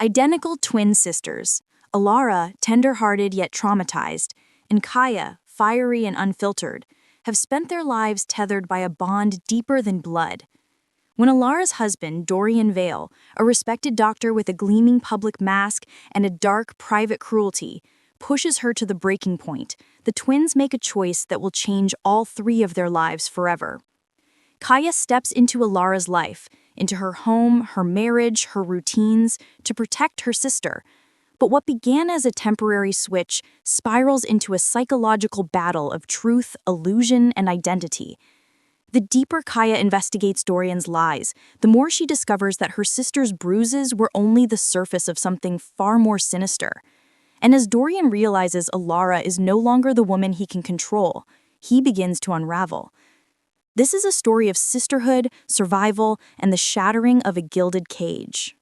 Identical twin sisters, Elara, tender-hearted yet traumatized, and Kaia, fiery and unfiltered, have spent their lives tethered by a bond deeper than blood. When Elara's husband, Dorian Vale, a respected doctor with a gleaming public mask and a dark private cruelty, pushes her to the breaking point, the twins make a choice that will change all three of their lives forever. Kaia steps into Elara's life, into her home, her marriage, her routines, to protect her sister. But what began as a temporary switch spirals into a psychological battle of truth, illusion, and identity. The deeper Kaia investigates Dorian's lies, the more she discovers that her sister's bruises were only the surface of something far more sinister. And as Dorian realizes Elara is no longer the woman he can control, he begins to unravel. This is a story of sisterhood, survival, and the shattering of a gilded cage.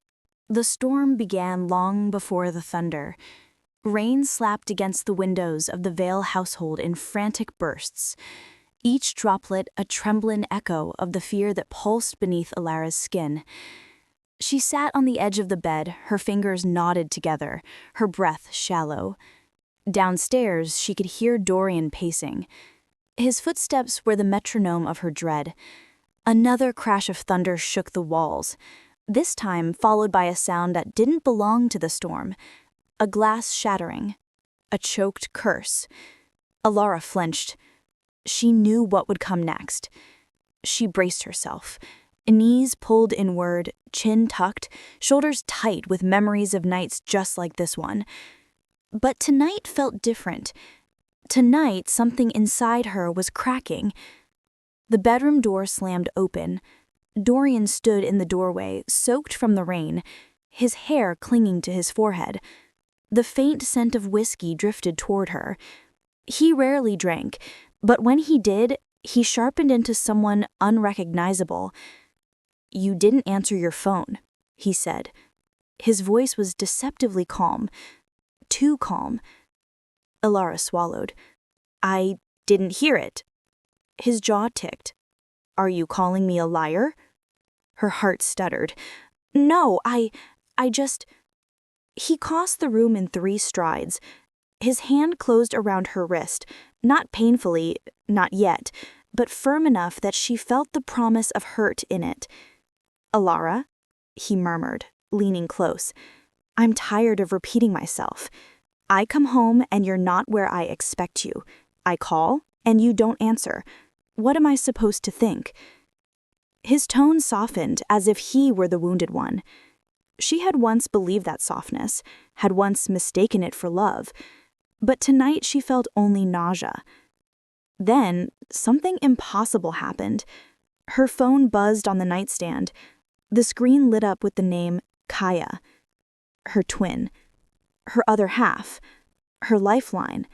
The storm began long before the thunder. Rain slapped against the windows of the Vale household in frantic bursts, each droplet a trembling echo of the fear that pulsed beneath Elara's skin. She sat on the edge of the bed, her fingers knotted together, her breath shallow. Downstairs, she could hear Dorian pacing. His footsteps were the metronome of her dread. Another crash of thunder shook the walls, this time followed by a sound that didn't belong to the storm. A glass shattering. A choked curse. Elara flinched. She knew what would come next. She braced herself. Knees pulled inward, chin tucked, shoulders tight with memories of nights just like this one. But tonight felt different. Tonight, something inside her was cracking. The bedroom door slammed open. Dorian stood in the doorway, soaked from the rain, his hair clinging to his forehead. The faint scent of whiskey drifted toward her. He rarely drank, but when he did, he sharpened into someone unrecognizable. "You didn't answer your phone," he said. His voice was deceptively calm. Too calm. Elara swallowed. "I didn't hear it." His jaw ticked. "Are you calling me a liar?" Her heart stuttered. "No, I just..." He crossed the room in 3 strides. His hand closed around her wrist, not painfully, not yet, but firm enough that she felt the promise of hurt in it. "Elara," he murmured, leaning close. "I'm tired of repeating myself. I come home and you're not where I expect you. I call and you don't answer. What am I supposed to think?" His tone softened as if he were the wounded one. She had once believed that softness, had once mistaken it for love, but tonight she felt only nausea. Then, something impossible happened. Her phone buzzed on the nightstand. The screen lit up with the name Kaia, her twin, her other half, her lifeline.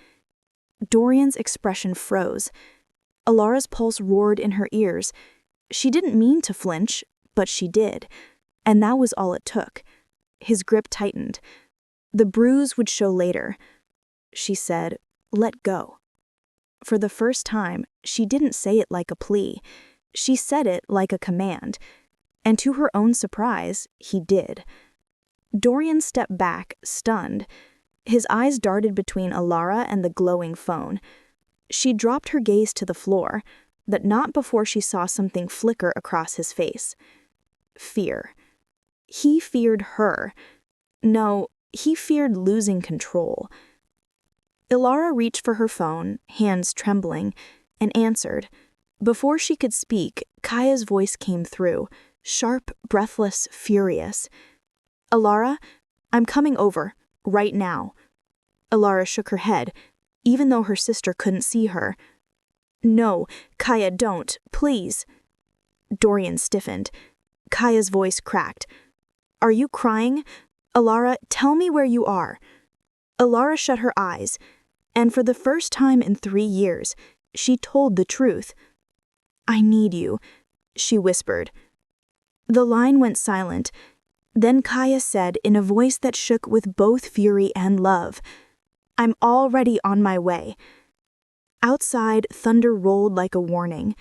Dorian's expression froze. Elara's pulse roared in her ears. She didn't mean to flinch, but she did, and that was all it took. His grip tightened. The bruise would show later. She said, "Let go." For the first time, she didn't say it like a plea. She said it like a command. And to her own surprise, he did. Dorian stepped back, stunned. His eyes darted between Elara and the glowing phone. She dropped her gaze to the floor, but not before she saw something flicker across his face. Fear. He feared her. No, he feared losing control. Elara reached for her phone, hands trembling, and answered. Before she could speak, Kaia's voice came through, sharp, breathless, furious. "Elara, I'm coming over, right now." Elara shook her head, even though her sister couldn't see her. "No, Kaia, don't, please." Dorian stiffened. Kaia's voice cracked. "Are you crying? Elara, tell me where you are." Elara shut her eyes, and for the first time in 3 years, she told the truth. "I need you," she whispered. The line went silent. Then Kaia said in a voice that shook with both fury and love, "I'm already on my way." Outside, thunder rolled like a warning.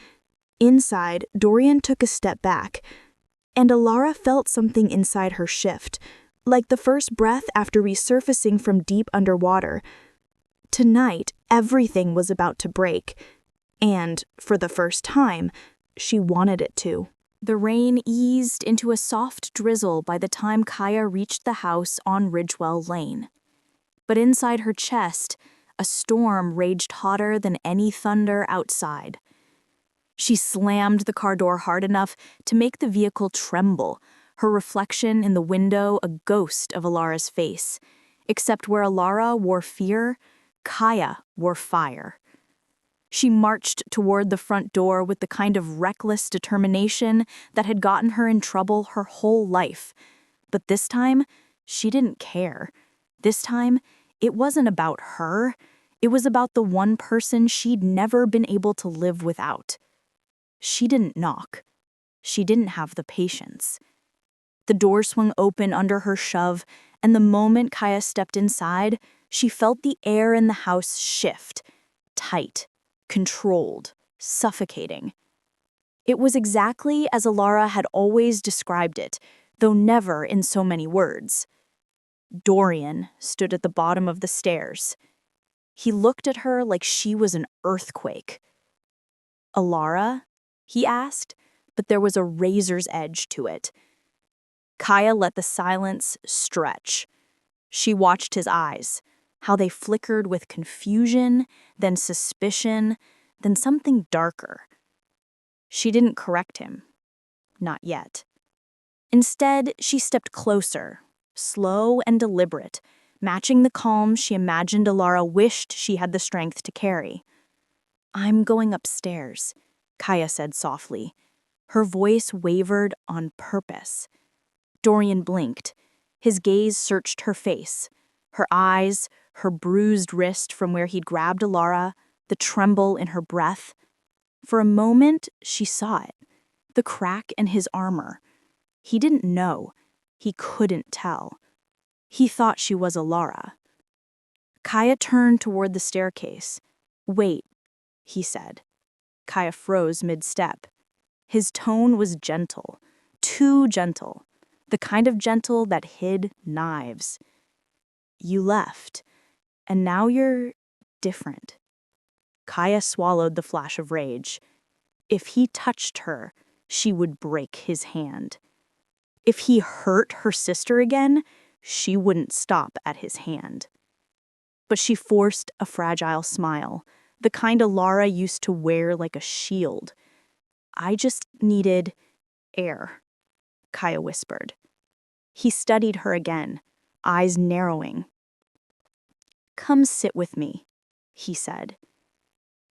Inside, Dorian took a step back, and Elara felt something inside her shift, like the first breath after resurfacing from deep underwater. Tonight, everything was about to break, and, for the first time, she wanted it to. The rain eased into a soft drizzle by the time Kaia reached the house on Ridgewell Lane. But inside her chest, a storm raged hotter than any thunder outside. She slammed the car door hard enough to make the vehicle tremble, her reflection in the window a ghost of Elara's face. Except where Elara wore fear, Kaia wore fire. She marched toward the front door with the kind of reckless determination that had gotten her in trouble her whole life. But this time, she didn't care. This time, it wasn't about her. It was about the one person she'd never been able to live without. She didn't knock. She didn't have the patience. The door swung open under her shove, and the moment Kaia stepped inside, she felt the air in the house shift, tight, controlled, suffocating. It was exactly as Elara had always described it, though never in so many words. Dorian stood at the bottom of the stairs. He looked at her like she was an earthquake. "Elara?" he asked, but there was a razor's edge to it. Kaia let the silence stretch. She watched his eyes, how they flickered with confusion, then suspicion, then something darker. She didn't correct him. Not yet. Instead, she stepped closer, slow and deliberate, matching the calm she imagined Elara wished she had the strength to carry. "I'm going upstairs," Kaia said softly. Her voice wavered on purpose. Dorian blinked. His gaze searched her face, her eyes, her bruised wrist from where he'd grabbed Elara, the tremble in her breath. For a moment, she saw it, the crack in his armor. He didn't know. He couldn't tell. He thought she was Elara. Kaia turned toward the staircase. "Wait," he said. Kaia froze mid-step. His tone was gentle, too gentle, the kind of gentle that hid knives. "You left, and now you're different." Kaia swallowed the flash of rage. If he touched her, she would break his hand. If he hurt her sister again, she wouldn't stop at his hand. But she forced a fragile smile, the kind Elara used to wear like a shield. "I just needed air," Kaia whispered. He studied her again, eyes narrowing. "Come sit with me," he said.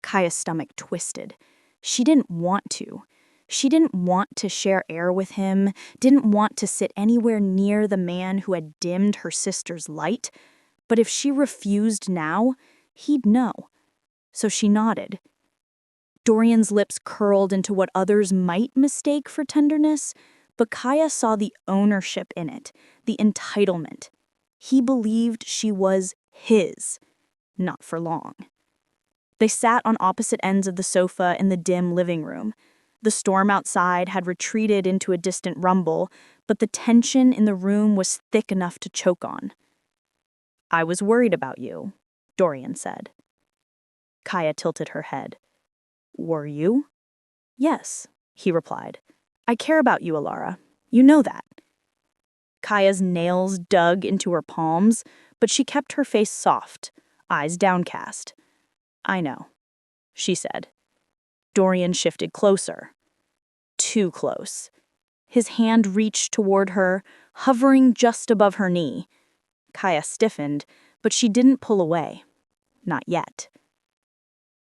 Kaia's stomach twisted. She didn't want to. She didn't want to share air with him, didn't want to sit anywhere near the man who had dimmed her sister's light. But if she refused now, he'd know. So she nodded. Dorian's lips curled into what others might mistake for tenderness, but Kaia saw the ownership in it, the entitlement. He believed she was his, not for long. They sat on opposite ends of the sofa in the dim living room. The storm outside had retreated into a distant rumble, but the tension in the room was thick enough to choke on. "I was worried about you," Dorian said. Kaia tilted her head. "Were you?" "Yes," he replied. "I care about you, Elara. You know that." Kaia's nails dug into her palms, but she kept her face soft, eyes downcast. "I know," she said. Dorian shifted closer. Too close. His hand reached toward her, hovering just above her knee. Kaia stiffened, but she didn't pull away. Not yet.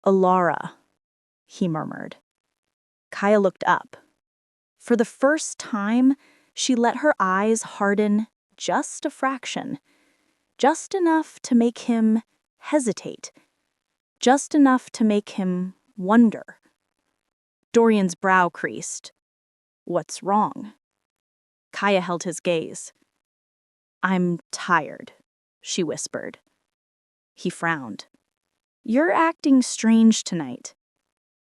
"Elara," he murmured. Kaia looked up. For the first time, she let her eyes harden just a fraction. Just enough to make him hesitate. Just enough to make him wonder. Dorian's brow creased. "What's wrong?" Kaia held his gaze. "I'm tired," she whispered. He frowned. "You're acting strange tonight."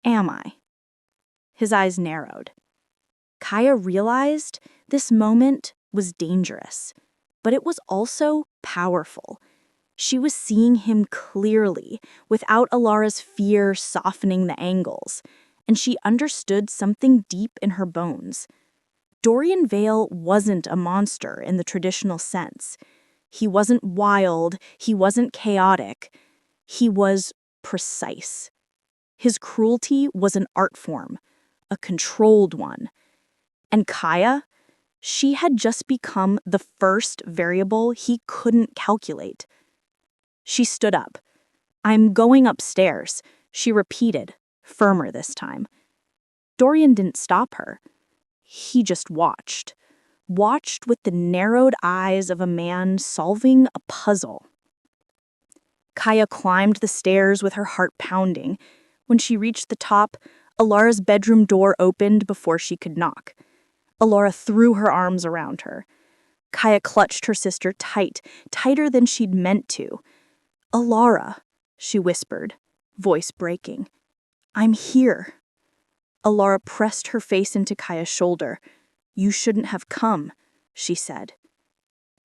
"Am I?" His eyes narrowed. Kaia realized this moment was dangerous. but it was also powerful. She was seeing him clearly, without Elara's fear softening the angles, and she understood something deep in her bones. Dorian Vale wasn't a monster in the traditional sense. He wasn't wild, he wasn't chaotic. He was precise. His cruelty was an art form, a controlled one. And Kaia, she had just become the first variable he couldn't calculate. She stood up. "I'm going upstairs," she repeated, firmer this time. Dorian didn't stop her. He just watched with the narrowed eyes of a man solving a puzzle. Kaia climbed the stairs with her heart pounding. When she reached the top, Elara's bedroom door opened before she could knock. Elara threw her arms around her. Kaia clutched her sister tight, tighter than she'd meant to. "Elara," she whispered, voice breaking. "I'm here." Elara pressed her face into Kaia's shoulder. "You shouldn't have come," she said.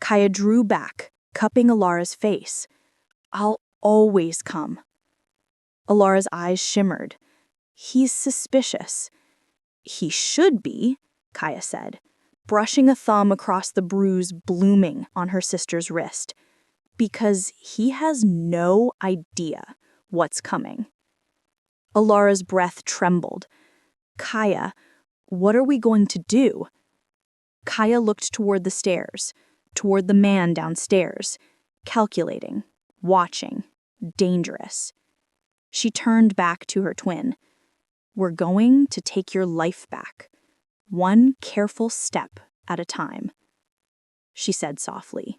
Kaia drew back, cupping Elara's face. "I'll always come." Elara's eyes shimmered. "He's suspicious." "He should be," Kaia said, brushing a thumb across the bruise blooming on her sister's wrist, "because he has no idea what's coming." Elara's breath trembled. "Kaia, what are we going to do?" Kaia looked toward the stairs, toward the man downstairs, calculating, watching, dangerous. She turned back to her twin. "We're going to take your life back, one careful step at a time," she said softly.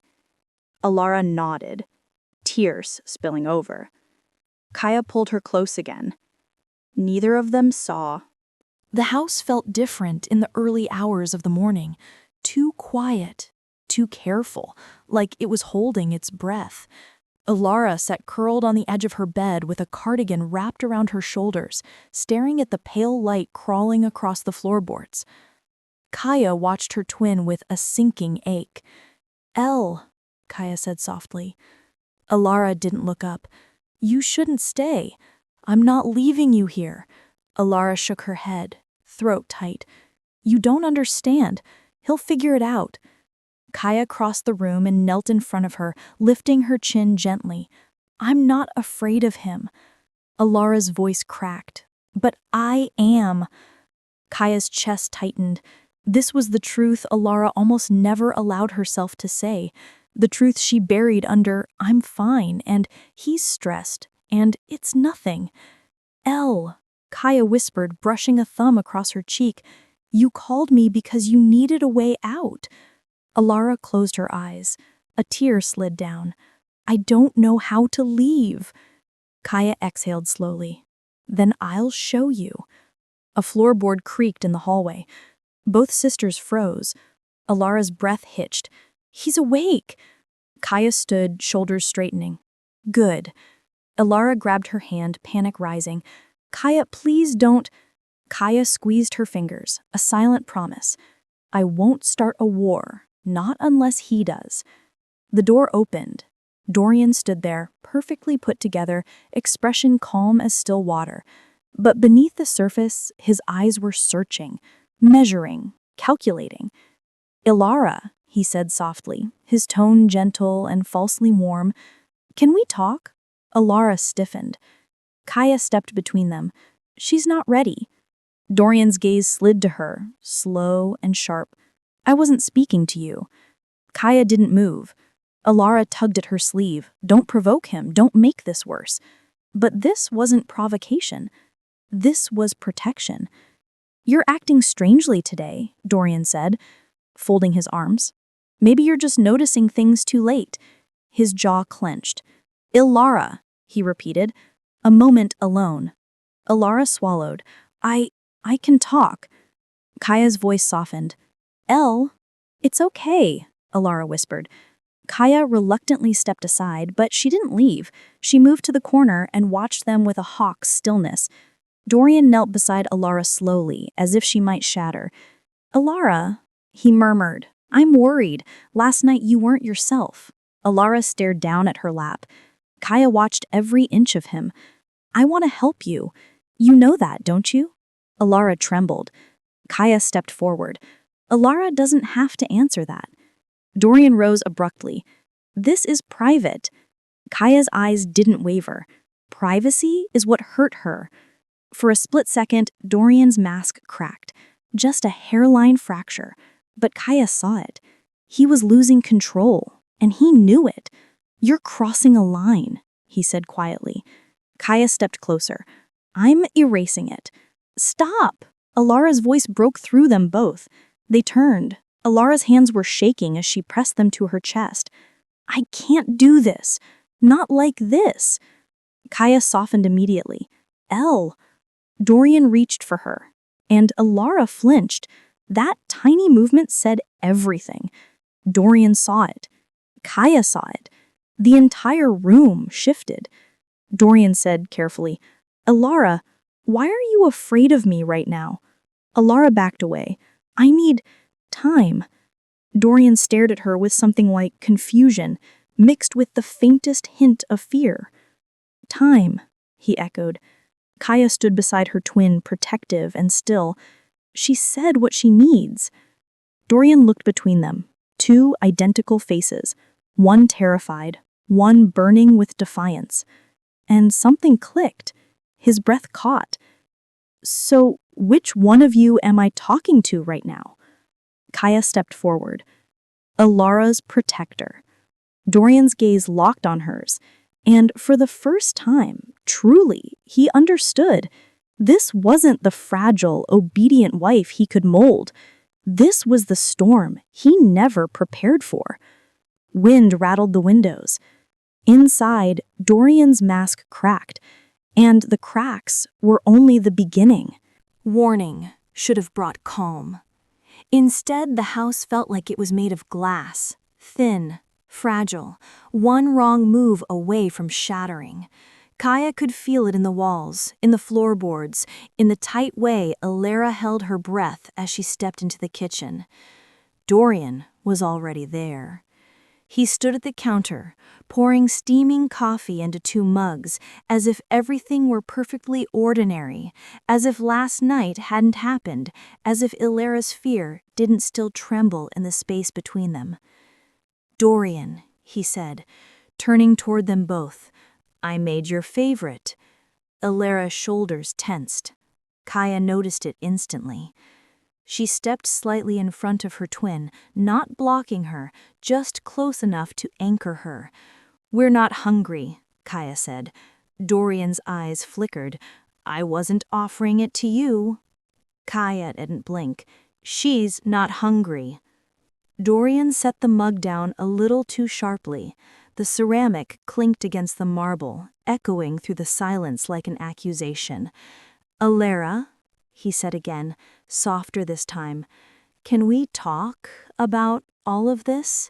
Elara nodded, tears spilling over. Kaia pulled her close again. Neither of them saw. The house felt different in the early hours of the morning, too quiet, too careful, like it was holding its breath. Elara sat curled on the edge of her bed with a cardigan wrapped around her shoulders, staring at the pale light crawling across the floorboards. Kaia watched her twin with a sinking ache. "Elle," Kaia said softly. Elara didn't look up. "You shouldn't stay. I'm not leaving you here." Elara shook her head, throat tight. "You don't understand. He'll figure it out." Kaia crossed the room and knelt in front of her, lifting her chin gently. "I'm not afraid of him." Elara's voice cracked. "But I am." Kaia's chest tightened. This was the truth Elara almost never allowed herself to say. The truth she buried under "I'm fine" and "he's stressed" and "it's nothing." "Elle," Kaia whispered, brushing a thumb across her cheek, "you called me because you needed a way out." Elara closed her eyes. A tear slid down. "I don't know how to leave." Kaia exhaled slowly. "Then I'll show you." A floorboard creaked in the hallway. Both sisters froze. Elara's breath hitched. "He's awake." Kaia stood, shoulders straightening. "Good." Elara grabbed her hand, panic rising. "Kaia, please don't." Kaia squeezed her fingers, a silent promise. "I won't start a war, not unless he does." The door opened. Dorian stood there, perfectly put together, expression calm as still water. But beneath the surface, his eyes were searching, measuring, calculating. "Elara," he said softly, his tone gentle and falsely warm. "Can we talk?" Elara stiffened. Kaia stepped between them. "She's not ready." Dorian's gaze slid to her, slow and sharp. "I wasn't speaking to you." Kaia didn't move. Elara tugged at her sleeve. "Don't provoke him. Don't make this worse." But this wasn't provocation. This was protection. "You're acting strangely today," Dorian said, folding his arms. "Maybe you're just noticing things too late." His jaw clenched. "Elara," he repeated. "A moment alone." Elara swallowed. I can talk." Kaia's voice softened. "Elle, it's okay," Elara whispered. Kaia reluctantly stepped aside, but she didn't leave. She moved to the corner and watched them with a hawk's stillness. Dorian knelt beside Elara slowly, as if she might shatter. "Elara," he murmured, I'm worried. Last night you weren't yourself. Elara stared down at her lap. Kaia watched every inch of him. I want to help you. You know that, don't you? Elara trembled. Kaia stepped forward. Elara doesn't have to answer that. Dorian rose abruptly. This is private. Kaia's eyes didn't waver. Privacy is what hurt her. For a split second, Dorian's mask cracked. Just a hairline fracture. But Kaia saw it. He was losing control, and he knew it. You're crossing a line, he said quietly. Kaia stepped closer. I'm erasing it. Stop! Elara's voice broke through them both. They turned. Elara's hands were shaking as she pressed them to her chest. I can't do this. Not like this. Kaia softened immediately. Elle. Dorian reached for her, and Elara flinched. That tiny movement said everything. Dorian saw it. Kaia saw it. The entire room shifted. Dorian said carefully, Elara, why are you afraid of me right now? Elara backed away. I need time. Dorian stared at her with something like confusion, mixed with the faintest hint of fear. Time, he echoed. Kaia stood beside her twin, protective and still. She said what she needs. Dorian looked between them, two identical faces, one terrified, one burning with defiance. And something clicked. His breath caught. So, which one of you am I talking to right now? Kaia stepped forward. Elara's protector. Dorian's gaze locked on hers, and for the first time, truly, he understood. This wasn't the fragile, obedient wife he could mold. This was the storm he never prepared for. Wind rattled the windows. Inside, Dorian's mask cracked, and the cracks were only the beginning. Warning should have brought calm. Instead, the house felt like it was made of glass, thin, fragile, one wrong move away from shattering. Kaia could feel it in the walls, in the floorboards, in the tight way Elara held her breath as she stepped into the kitchen. Dorian was already there. He stood at the counter, pouring steaming coffee into 2 mugs, as if everything were perfectly ordinary, as if last night hadn't happened, as if Elara's fear didn't still tremble in the space between them. Dorian, he said, turning toward them both, I made your favorite. Elara's shoulders tensed. Kaia noticed it instantly. She stepped slightly in front of her twin, not blocking her, just close enough to anchor her. We're not hungry, Kaia said. Dorian's eyes flickered. I wasn't offering it to you. Kaia didn't blink. She's not hungry. Dorian set the mug down a little too sharply. The ceramic clinked against the marble, echoing through the silence like an accusation. Elara, he said again, softer this time, can we talk about all of this?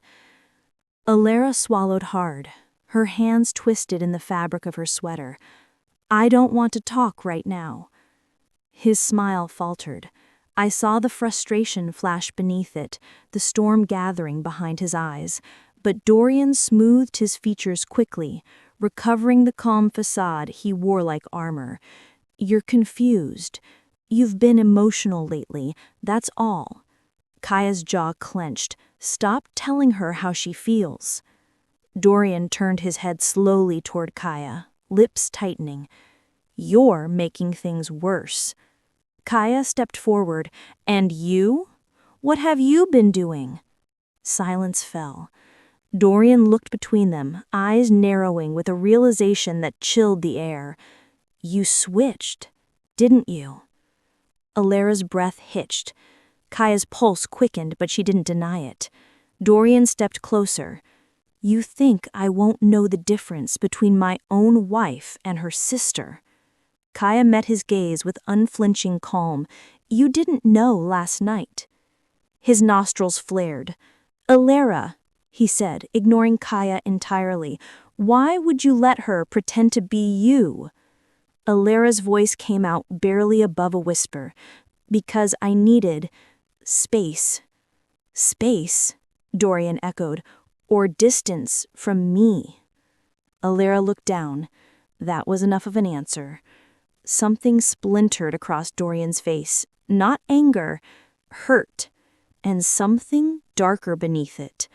Elara swallowed hard, her hands twisted in the fabric of her sweater. I don't want to talk right now. His smile faltered. I saw the frustration flash beneath it, the storm gathering behind his eyes, but Dorian smoothed his features quickly, recovering the calm facade he wore like armor. You're confused. You've been emotional lately, that's all. Kaia's jaw clenched. Stop telling her how she feels. Dorian turned his head slowly toward Kaia, lips tightening. You're making things worse. Kaia stepped forward. And you? What have you been doing? Silence fell. Dorian looked between them, eyes narrowing with a realization that chilled the air. You switched, didn't you? Elara's breath hitched. Kaia's pulse quickened, but she didn't deny it. Dorian stepped closer. You think I won't know the difference between my own wife and her sister? Kaia met his gaze with unflinching calm. You didn't know last night. His nostrils flared. Elara, he said, ignoring Kaia entirely, why would you let her pretend to be you? Elara's voice came out barely above a whisper. Because I needed space. Space, Dorian echoed, or distance from me. Elara looked down. That was enough of an answer. Something splintered across Dorian's face. Not anger, hurt, and something darker beneath it.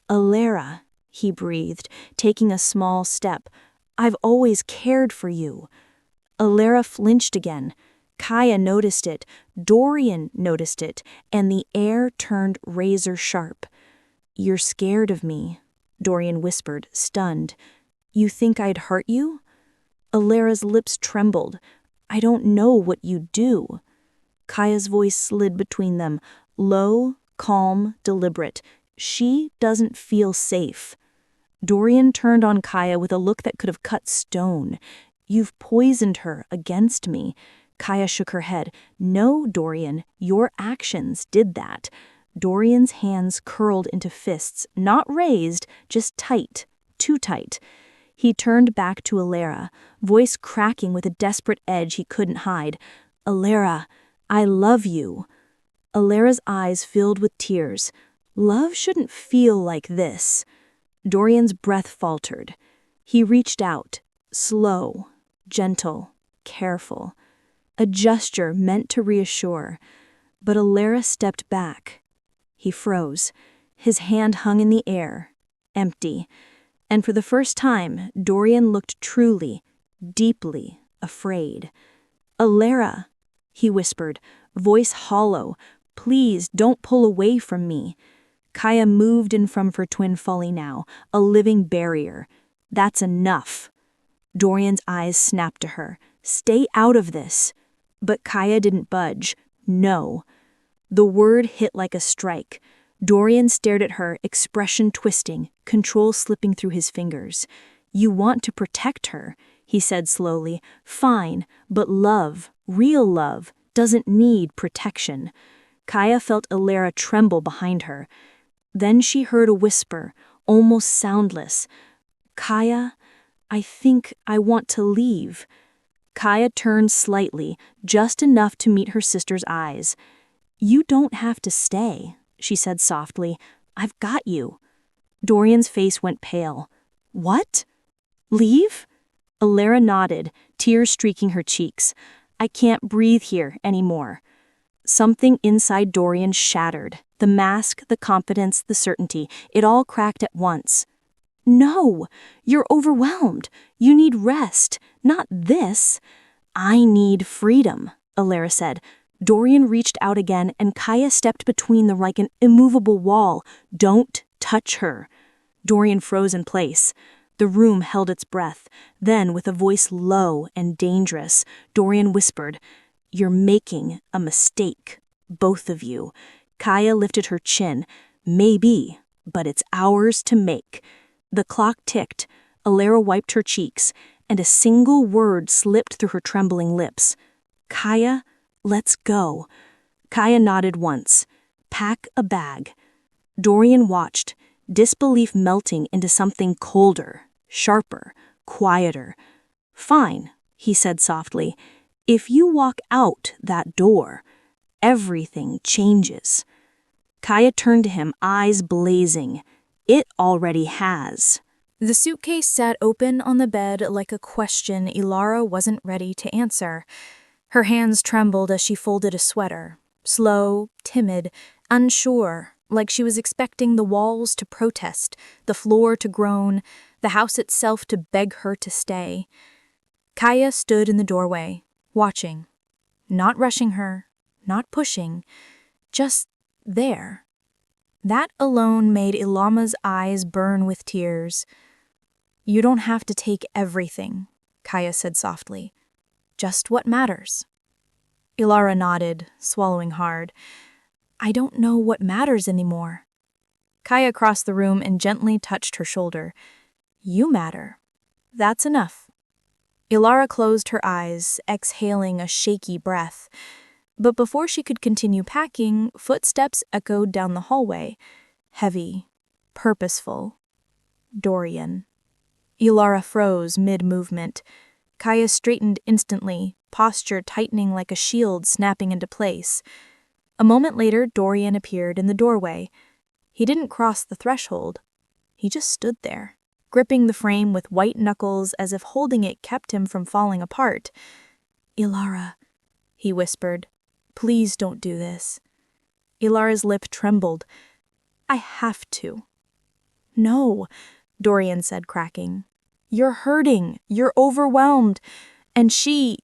Elara, he breathed, taking a small step. I've always cared for you. Elara flinched again. Kaia noticed it, Dorian noticed it, and the air turned razor sharp. You're scared of me, Dorian whispered, stunned. You think I'd hurt you? Alara's lips trembled. I don't know what you'd do. Kaia's voice slid between them, low, calm, deliberate. She doesn't feel safe. Dorian turned on Kaia with a look that could have cut stone. You've poisoned her against me. Kaia shook her head. No, Dorian, your actions did that. Dorian's hands curled into fists, not raised, just tight, too tight. He turned back to Elara, voice cracking with a desperate edge he couldn't hide. Elara, I love you. Alara's eyes filled with tears. Love shouldn't feel like this. Dorian's breath faltered. He reached out, slow, gentle, careful. A gesture meant to reassure. But Elara stepped back. He froze. His hand hung in the air, empty. And for the first time, Dorian looked truly, deeply afraid. Elara, he whispered, voice hollow, please don't pull away from me. Kaia moved in from her twin folly now, a living barrier. That's enough. Dorian's eyes snapped to her. Stay out of this. But Kaia didn't budge. No. The word hit like a strike. Dorian stared at her, expression twisting, control slipping through his fingers. You want to protect her, he said slowly. Fine, but love, real love, doesn't need protection. Kaia felt Elara tremble behind her. Then she heard a whisper, almost soundless. Kaia, I think I want to leave. Kaia turned slightly, just enough to meet her sister's eyes. You don't have to stay, she said softly. I've got you. Dorian's face went pale. What? Leave? Elara nodded, tears streaking her cheeks. I can't breathe here anymore. Something inside Dorian shattered. The mask, the confidence, the certainty. It all cracked at once. No, you're overwhelmed. You need rest, not this. I need freedom, Elara said. Dorian reached out again, and Kaia stepped between them like an immovable wall. Don't touch her. Dorian froze in place. The room held its breath. Then, with a voice low and dangerous, Dorian whispered, You're making a mistake, both of you. Kaia lifted her chin. Maybe, but it's ours to make. The clock ticked. Elara wiped her cheeks, and a single word slipped through her trembling lips. Kaia, let's go. Kaia nodded once. Pack a bag. Dorian watched, disbelief melting into something colder, sharper, quieter. Fine, he said softly. If you walk out that door, everything changes. Kaia turned to him, eyes blazing. It already has. The suitcase sat open on the bed like a question Elara wasn't ready to answer. Her hands trembled as she folded a sweater, slow, timid, unsure, like she was expecting the walls to protest, the floor to groan, the house itself to beg her to stay. Kaia stood in the doorway, watching, not rushing her, not pushing, just there. That alone made Ilama's eyes burn with tears. You don't have to take everything, Kaia said softly. Just what matters. Elara nodded, swallowing hard. I don't know what matters anymore. Kaia crossed the room and gently touched her shoulder. You matter. That's enough. Elara closed her eyes, exhaling a shaky breath. But before she could continue packing, footsteps echoed down the hallway. Heavy, purposeful. Dorian. Elara froze mid-movement. Kaia straightened instantly, posture tightening like a shield snapping into place. A moment later, Dorian appeared in the doorway. He didn't cross the threshold. He just stood there, gripping the frame with white knuckles as if holding it kept him from falling apart. "Elara," he whispered, "please don't do this." Ilara's lip trembled. "I have to." "No," Dorian said, cracking. "You're hurting. You're overwhelmed. And he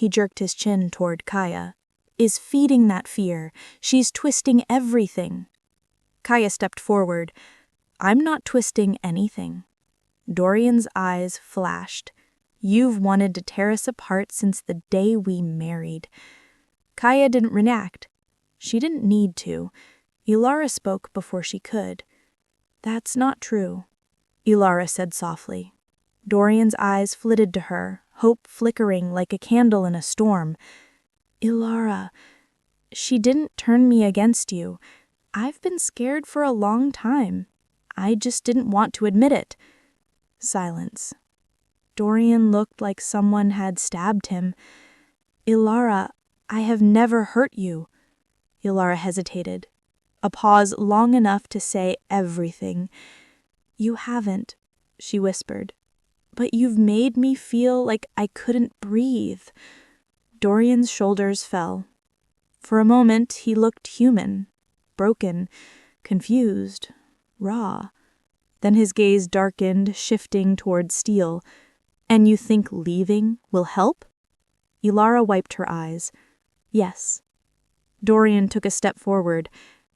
jerked his chin toward Kaia, is feeding that fear. She's twisting everything." Kaia stepped forward. "I'm not twisting anything." Dorian's eyes flashed. "You've wanted to tear us apart since the day we married." Kaia didn't react. She didn't need to. Elara spoke before she could. "That's not true," Elara said softly. Dorian's eyes flitted to her, hope flickering like a candle in a storm. "Elara, she didn't turn me against you. I've been scared for a long time. I just didn't want to admit it." Silence. Dorian looked like someone had stabbed him. "Elara, I have never hurt you." Elara hesitated. A pause long enough to say everything. "You haven't," she whispered. "But you've made me feel like I couldn't breathe." Dorian's shoulders fell. For a moment, he looked human, broken, confused, raw. Then his gaze darkened, shifting toward steel. "And you think leaving will help?" Elara wiped her eyes. "Yes." Dorian took a step forward.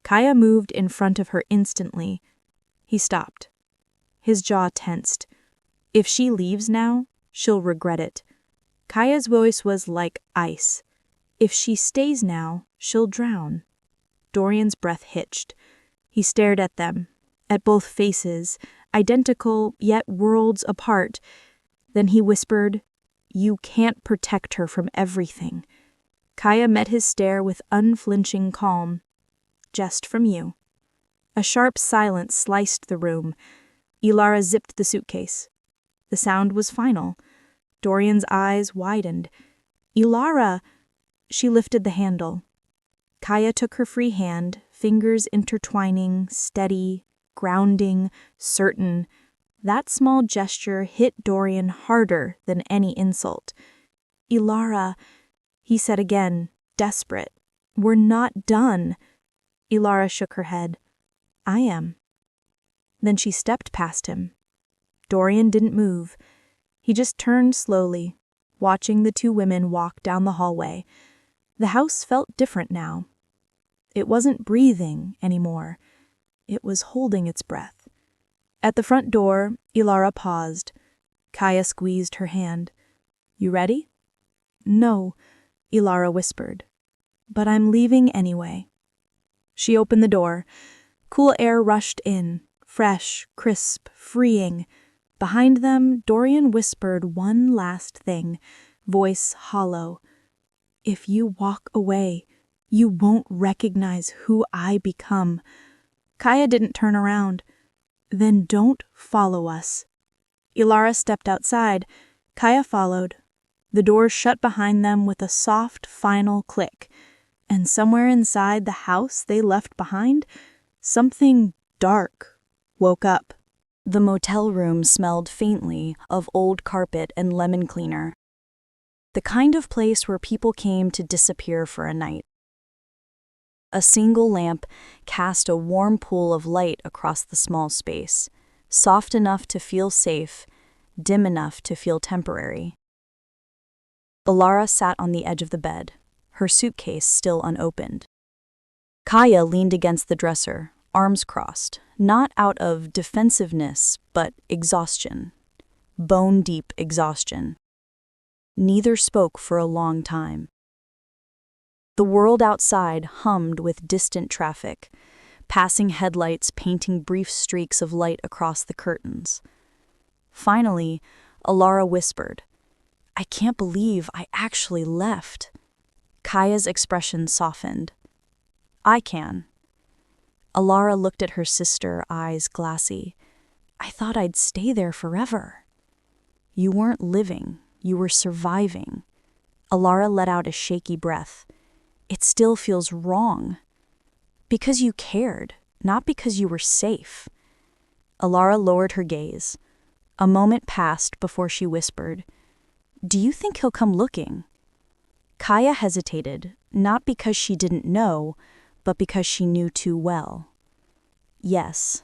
Kaia moved in front of her instantly. He stopped. His jaw tensed. "If she leaves now, she'll regret it." Kaia's voice was like ice. "If she stays now, she'll drown." Dorian's breath hitched. He stared at them, at both faces, identical yet worlds apart. Then he whispered, "You can't protect her from everything." Kaia met his stare with unflinching calm. "Just from you." A sharp silence sliced the room. Elara zipped the suitcase. The sound was final. Dorian's eyes widened. "Elara!" She lifted the handle. Kaia took her free hand, fingers intertwining, steady, grounding, certain. That small gesture hit Dorian harder than any insult. "Elara," he said again, desperate. "We're not done." Elara shook her head. "I am." Then she stepped past him. Dorian didn't move. He just turned slowly, watching the two women walk down the hallway. The house felt different now. It wasn't breathing anymore. It was holding its breath. At the front door, Elara paused. Kaia squeezed her hand. "You ready?" "No," Elara whispered. "But I'm leaving anyway." She opened the door. Cool air rushed in, fresh, crisp, freeing. Behind them, Dorian whispered one last thing, voice hollow. "If you walk away, you won't recognize who I become." Kaia didn't turn around. "Then don't follow us." Elara stepped outside. Kaia followed. The door shut behind them with a soft, final click. And somewhere inside the house they left behind, something dark woke up. The motel room smelled faintly of old carpet and lemon cleaner. The kind of place where people came to disappear for a night. A single lamp cast a warm pool of light across the small space, soft enough to feel safe, dim enough to feel temporary. Elara sat on the edge of the bed, her suitcase still unopened. Kaia leaned against the dresser, arms crossed, not out of defensiveness, but exhaustion. Bone-deep exhaustion. Neither spoke for a long time. The world outside hummed with distant traffic, passing headlights painting brief streaks of light across the curtains. Finally, Elara whispered, "I can't believe I actually left." Kaia's expression softened. "I can." Elara looked at her sister, eyes glassy. "I thought I'd stay there forever." "You weren't living, you were surviving." Elara let out a shaky breath. "It still feels wrong." Because you cared, not because you were safe. Elara lowered her gaze. A moment passed before she whispered, "Do you think he'll come looking?" Kaia hesitated, not because she didn't know, but because she knew too well. Yes.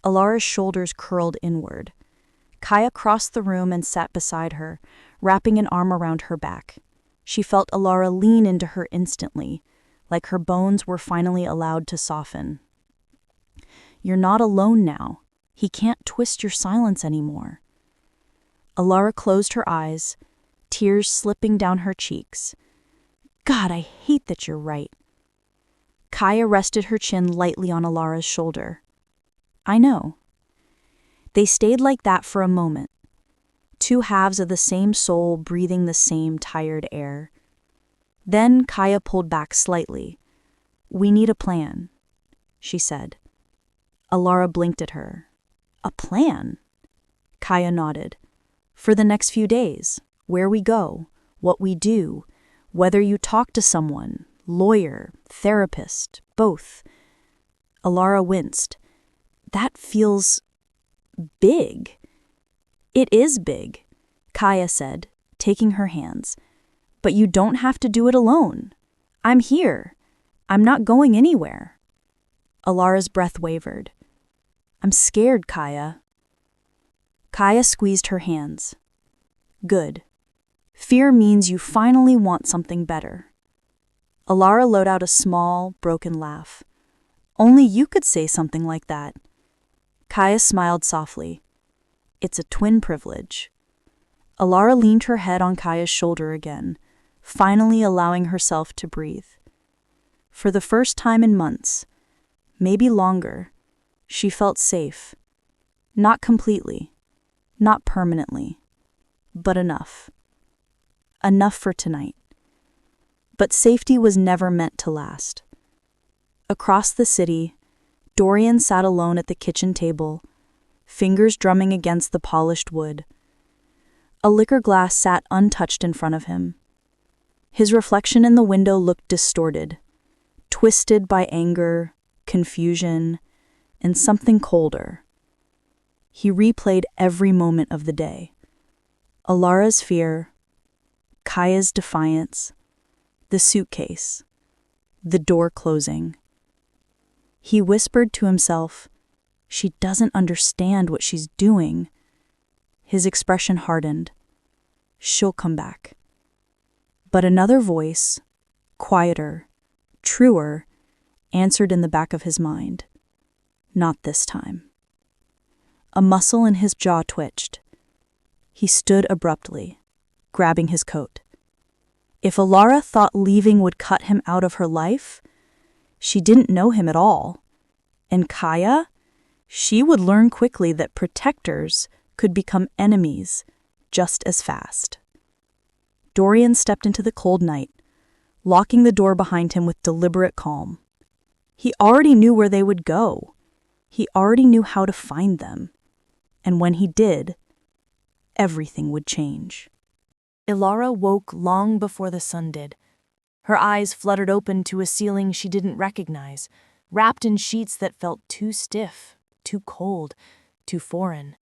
Alara's shoulders curled inward. Kaia crossed the room and sat beside her, wrapping an arm around her back. She felt Elara lean into her instantly, like her bones were finally allowed to soften. "You're not alone now. He can't twist your silence anymore." Elara closed her eyes, tears slipping down her cheeks. "God, I hate that you're right." Kaia rested her chin lightly on Alara's shoulder. "I know." They stayed like that for a moment, two halves of the same soul breathing the same tired air. Then Kaia pulled back slightly. "We need a plan," she said. Elara blinked at her. "A plan?" Kaia nodded. "For the next few days, where we go, what we do, whether you talk to someone, lawyer, therapist, both." Elara winced. "That feels big." "It is big," Kaia said, taking her hands. "But you don't have to do it alone. I'm here. I'm not going anywhere." Alara's breath wavered. "I'm scared, Kaia." Kaia squeezed her hands. "Good. Fear means you finally want something better." Elara let out a small, broken laugh. "Only you could say something like that." Kaia smiled softly. "It's a twin privilege." Elara leaned her head on Kaia's shoulder again, finally allowing herself to breathe. For the first time in months, maybe longer, she felt safe. Not completely, not permanently, but enough. Enough for tonight. But safety was never meant to last. Across the city, Dorian sat alone at the kitchen table, fingers drumming against the polished wood. A liquor glass sat untouched in front of him. His reflection in the window looked distorted, twisted by anger, confusion, and something colder. He replayed every moment of the day. Alara's fear, Kaia's defiance, the suitcase, the door closing. He whispered to himself, "She doesn't understand what she's doing." His expression hardened. "She'll come back." But another voice, quieter, truer, answered in the back of his mind. Not this time. A muscle in his jaw twitched. He stood abruptly, grabbing his coat. If Elara thought leaving would cut him out of her life, she didn't know him at all. And Kaia? She would learn quickly that protectors could become enemies just as fast. Dorian stepped into the cold night, locking the door behind him with deliberate calm. He already knew where they would go. He already knew how to find them. And when he did, everything would change. Elara woke long before the sun did. Her eyes fluttered open to a ceiling she didn't recognize, wrapped in sheets that felt too stiff, too cold, too foreign.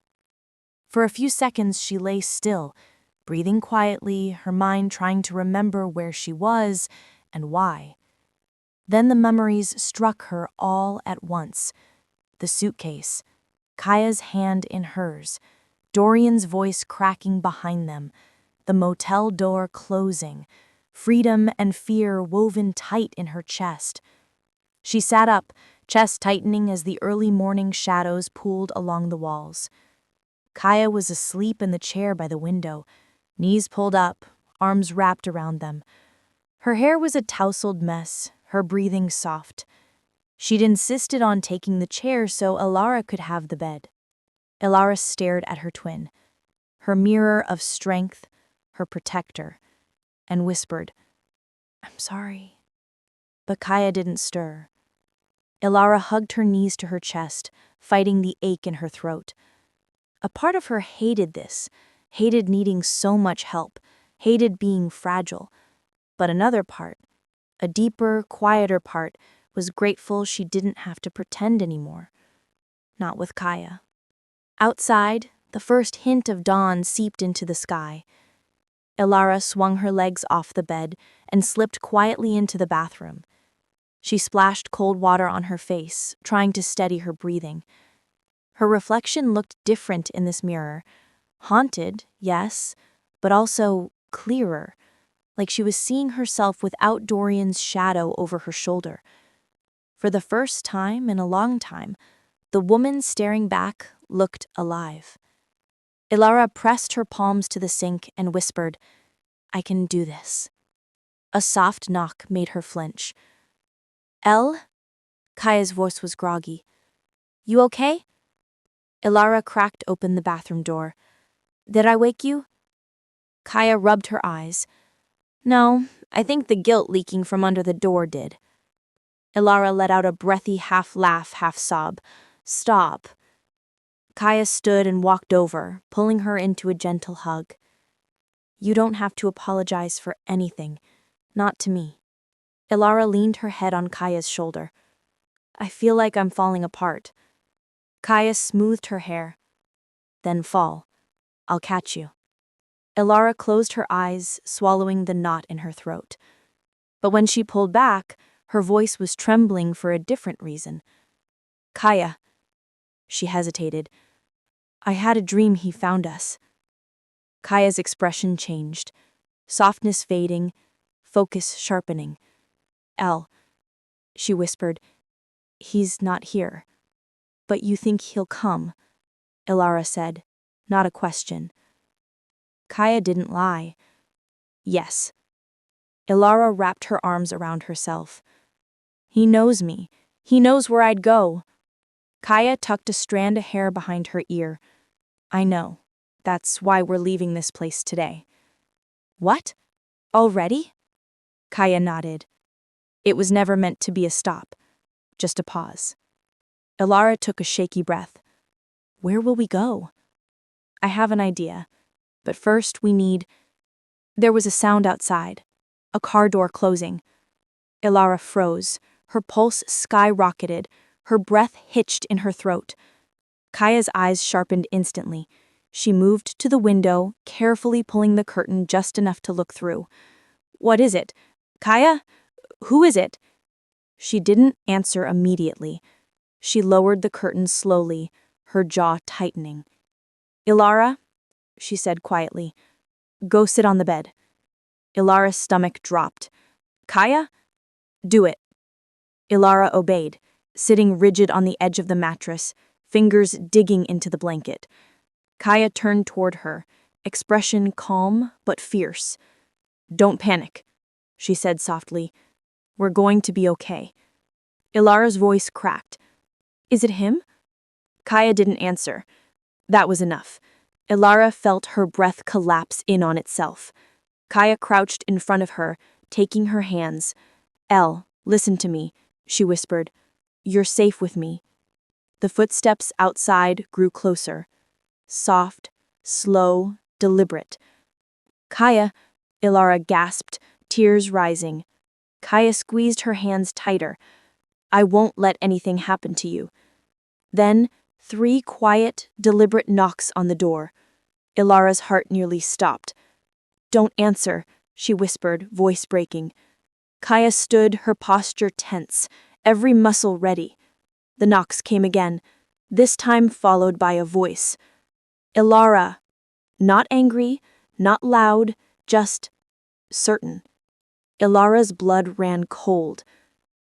For a few seconds she lay still, breathing quietly, her mind trying to remember where she was and why. Then the memories struck her all at once. The suitcase, Kaia's hand in hers, Dorian's voice cracking behind them, the motel door closing, freedom and fear woven tight in her chest. She sat up, chest tightening as the early morning shadows pooled along the walls. Kaia was asleep in the chair by the window, knees pulled up, arms wrapped around them. Her hair was a tousled mess, her breathing soft. She'd insisted on taking the chair so Elara could have the bed. Elara stared at her twin, her mirror of strength, her protector, and whispered, "I'm sorry." But Kaia didn't stir. Elara hugged her knees to her chest, fighting the ache in her throat. A part of her hated this, hated needing so much help, hated being fragile. But another part, a deeper, quieter part, was grateful she didn't have to pretend anymore. Not with Kaia. Outside, the first hint of dawn seeped into the sky. Elara swung her legs off the bed and slipped quietly into the bathroom. She splashed cold water on her face, trying to steady her breathing. Her reflection looked different in this mirror. Haunted, yes, but also clearer, like she was seeing herself without Dorian's shadow over her shoulder. For the first time in a long time, the woman staring back looked alive. Elara pressed her palms to the sink and whispered, "I can do this." A soft knock made her flinch. "Elle?" Kaia's voice was groggy. "You okay?" Elara cracked open the bathroom door. "Did I wake you?" Kaia rubbed her eyes. "No, I think the guilt leaking from under the door did." Elara let out a breathy half-laugh, half-sob. "Stop." Kaia stood and walked over, pulling her into a gentle hug. "You don't have to apologize for anything. Not to me." Elara leaned her head on Kaia's shoulder. "I feel like I'm falling apart." Kaia smoothed her hair. "Then fall. I'll catch you." Elara closed her eyes, swallowing the knot in her throat. But when she pulled back, her voice was trembling for a different reason. "Kaia." She hesitated. "I had a dream he found us." Kaia's expression changed. Softness fading, focus sharpening. "Elle," she whispered, "he's not here." "But you think he'll come?" Elara said, not a question. Kaia didn't lie. "Yes." Elara wrapped her arms around herself. "He knows me. He knows where I'd go." Kaia tucked a strand of hair behind her ear. "I know. That's why we're leaving this place today." "What? Already?" Kaia nodded. It was never meant to be a stop, just a pause. Elara took a shaky breath. "Where will we go?" "I have an idea, but first we need—" There was a sound outside, a car door closing. Elara froze, her pulse skyrocketed, her breath hitched in her throat. Kaia's eyes sharpened instantly. She moved to the window, carefully pulling the curtain just enough to look through. "What is it? Kaia? Who is it?" She didn't answer immediately. She lowered the curtain slowly, her jaw tightening. "Elara," she said quietly, "go sit on the bed." Ilara's stomach dropped. "Kaia? Do it." Elara obeyed, sitting rigid on the edge of the mattress, fingers digging into the blanket. Kaia turned toward her, expression calm but fierce. "Don't panic," she said softly. "We're going to be okay." Ilara's voice cracked. "Is it him?" Kaia didn't answer. That was enough. Elara felt her breath collapse in on itself. Kaia crouched in front of her, taking her hands. "Elle, listen to me," she whispered. "You're safe with me." The footsteps outside grew closer. Soft, slow, deliberate. "Kaia," Elara gasped, tears rising. Kaia squeezed her hands tighter. "I won't let anything happen to you." Then, 3 quiet, deliberate knocks on the door. Ilara's heart nearly stopped. "Don't answer," she whispered, voice breaking. Kaia stood, her posture tense, every muscle ready. The knocks came again, this time followed by a voice. "Elara." Not angry, not loud, just certain. Ilara's blood ran cold.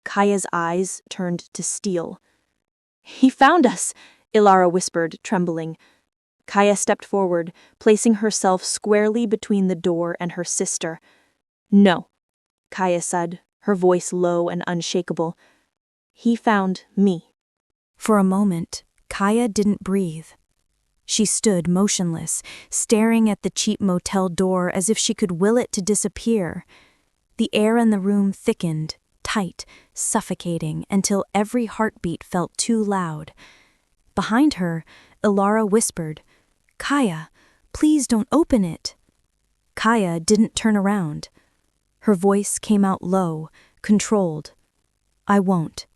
Kaia's eyes turned to steel. "He found us," Elara whispered, trembling. Kaia stepped forward, placing herself squarely between the door and her sister. "No," Kaia said, her voice low and unshakable. "He found me." For a moment, Kaia didn't breathe. She stood motionless, staring at the cheap motel door as if she could will it to disappear. The air in the room thickened, tight, suffocating, until every heartbeat felt too loud. Behind her, Elara whispered, "Kaia, please don't open it." Kaia didn't turn around. Her voice came out low, controlled. I won't.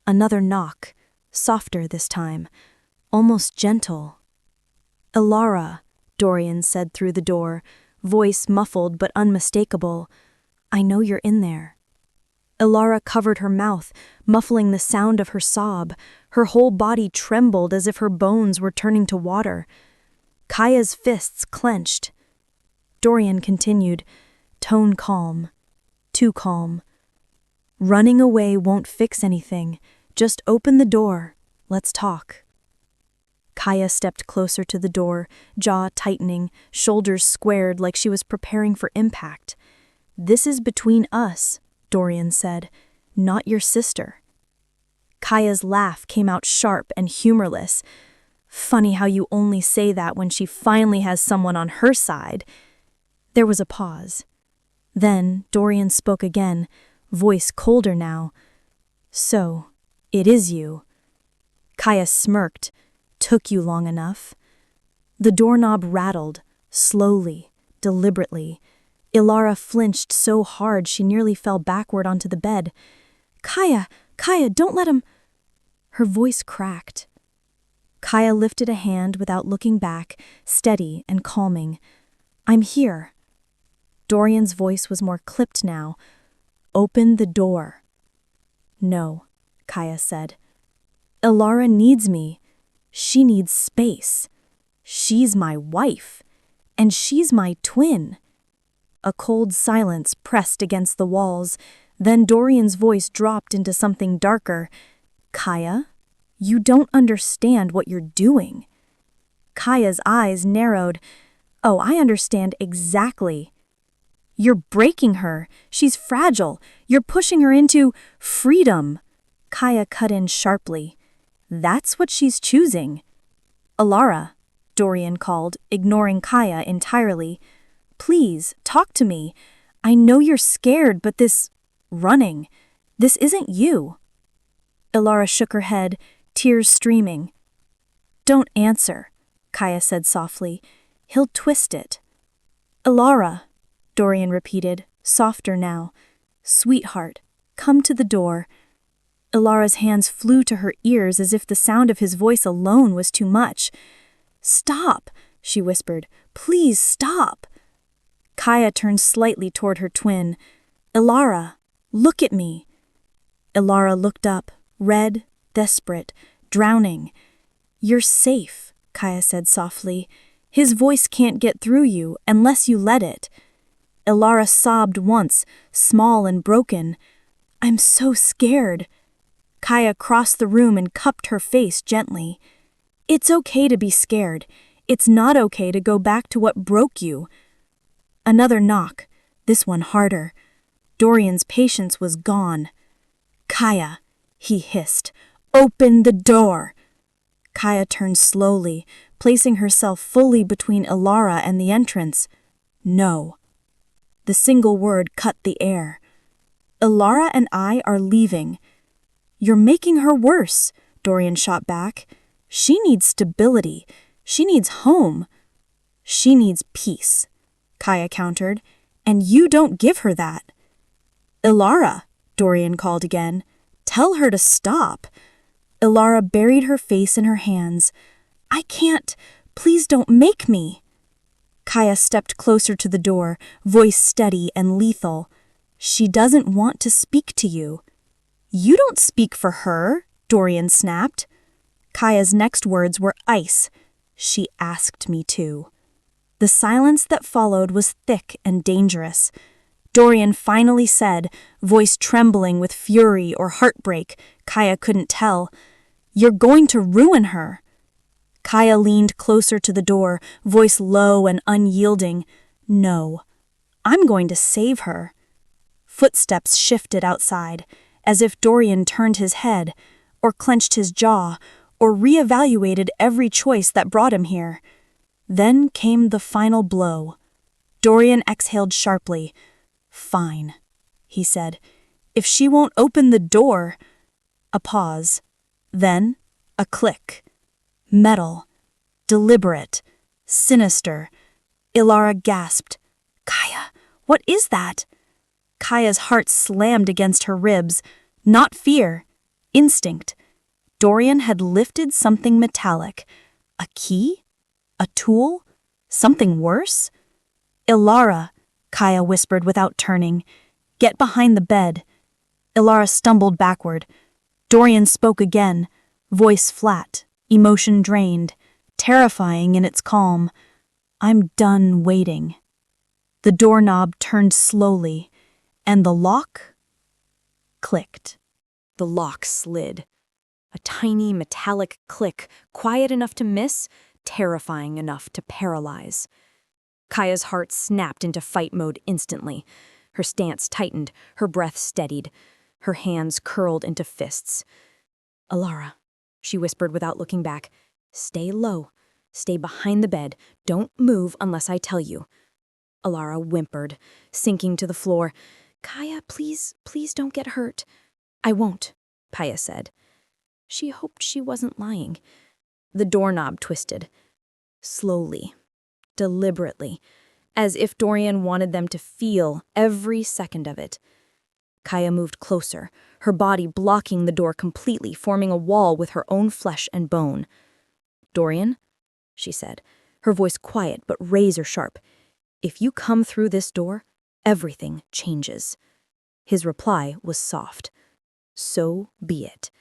Another knock, softer this time, almost gentle. Elara, Dorian said through the door, voice muffled but unmistakable. I know you're in there. Elara covered her mouth, muffling the sound of her sob. Her whole body trembled as if her bones were turning to water. Kaia's fists clenched. Dorian continued, tone calm, too calm. Running away won't fix anything. Just open the door. Let's talk. Kaia stepped closer to the door, jaw tightening, shoulders squared like she was preparing for impact. This is between us, Dorian said, not your sister. Kaia's laugh came out sharp and humorless. Funny how you only say that when she finally has someone on her side. There was a pause. Then Dorian spoke again, voice colder now. So, it is you. Kaia smirked. Took you long enough. The doorknob rattled, slowly, deliberately. Elara flinched so hard she nearly fell backward onto the bed. Kaia, don't let him. Her voice cracked. Kaia lifted a hand without looking back, steady and calming. I'm here. Dorian's voice was more clipped now. Open the door. No, Kaia said. Elara needs me. She needs space. She's my wife. And she's my twin. A cold silence pressed against the walls. Then Dorian's voice dropped into something darker. Kaia, you don't understand what you're doing. Kaia's eyes narrowed. Oh, I understand exactly. You're breaking her. She's fragile. You're pushing her into freedom. Kaia cut in sharply. That's what she's choosing. Elara, Dorian called, ignoring Kaia entirely. Please, talk to me. I know you're scared, but running, this isn't you. Elara shook her head, tears streaming. Don't answer, Kaia said softly. He'll twist it. Elara, Dorian repeated, softer now. Sweetheart, come to the door. Elara's hands flew to her ears as if the sound of his voice alone was too much. Stop, she whispered. Please stop. Kaia turned slightly toward her twin. Elara, look at me. Elara looked up, red, desperate, drowning. You're safe, Kaia said softly. His voice can't get through you unless you let it. Elara sobbed once, small and broken. I'm so scared. Kaia crossed the room and cupped her face gently. It's okay to be scared. It's not okay to go back to what broke you. Another knock, this one harder. Dorian's patience was gone. Kaia, he hissed, open the door. Kaia turned slowly, placing herself fully between Elara and the entrance. No. The single word cut the air. Elara and I are leaving. You're making her worse, Dorian shot back. She needs stability. She needs home. She needs peace, Kaia countered, and you don't give her that. Elara, Dorian called again. Tell her to stop. Elara buried her face in her hands. I can't. Please don't make me. Kaia stepped closer to the door, voice steady and lethal. She doesn't want to speak to you. You don't speak for her, Dorian snapped. Kaia's next words were ice. She asked me to. The silence that followed was thick and dangerous. Dorian finally said, voice trembling with fury or heartbreak, Kaia couldn't tell, You're going to ruin her. Kaia leaned closer to the door, voice low and unyielding. No, I'm going to save her. Footsteps shifted outside, as if Dorian turned his head, or clenched his jaw, or reevaluated every choice that brought him here. Then came the final blow. Dorian exhaled sharply. Fine, he said. If she won't open the door... A pause. Then a click. Metal. Deliberate. Sinister. Elara gasped. Kaia, what is that? Kaia's heart slammed against her ribs. Not fear. Instinct. Dorian had lifted something metallic. A key? A tool? Something worse? Elara, Kaia whispered without turning. Get behind the bed. Elara stumbled backward. Dorian spoke again, voice flat, emotion drained, terrifying in its calm. I'm done waiting. The doorknob turned slowly, and the lock clicked. The lock slid. A tiny metallic click, quiet enough to miss, terrifying enough to paralyze. Kaia's heart snapped into fight mode instantly. Her stance tightened, her breath steadied, her hands curled into fists. Elara, she whispered without looking back, stay low. Stay behind the bed. Don't move unless I tell you. Elara whimpered, sinking to the floor. Kaia, please don't get hurt. I won't, Kaia said. She hoped she wasn't lying. The doorknob twisted. Slowly, deliberately, as if Dorian wanted them to feel every second of it. Kaia moved closer, her body blocking the door completely, forming a wall with her own flesh and bone. Dorian, she said, her voice quiet but razor-sharp, if you come through this door, everything changes. His reply was soft. So be it.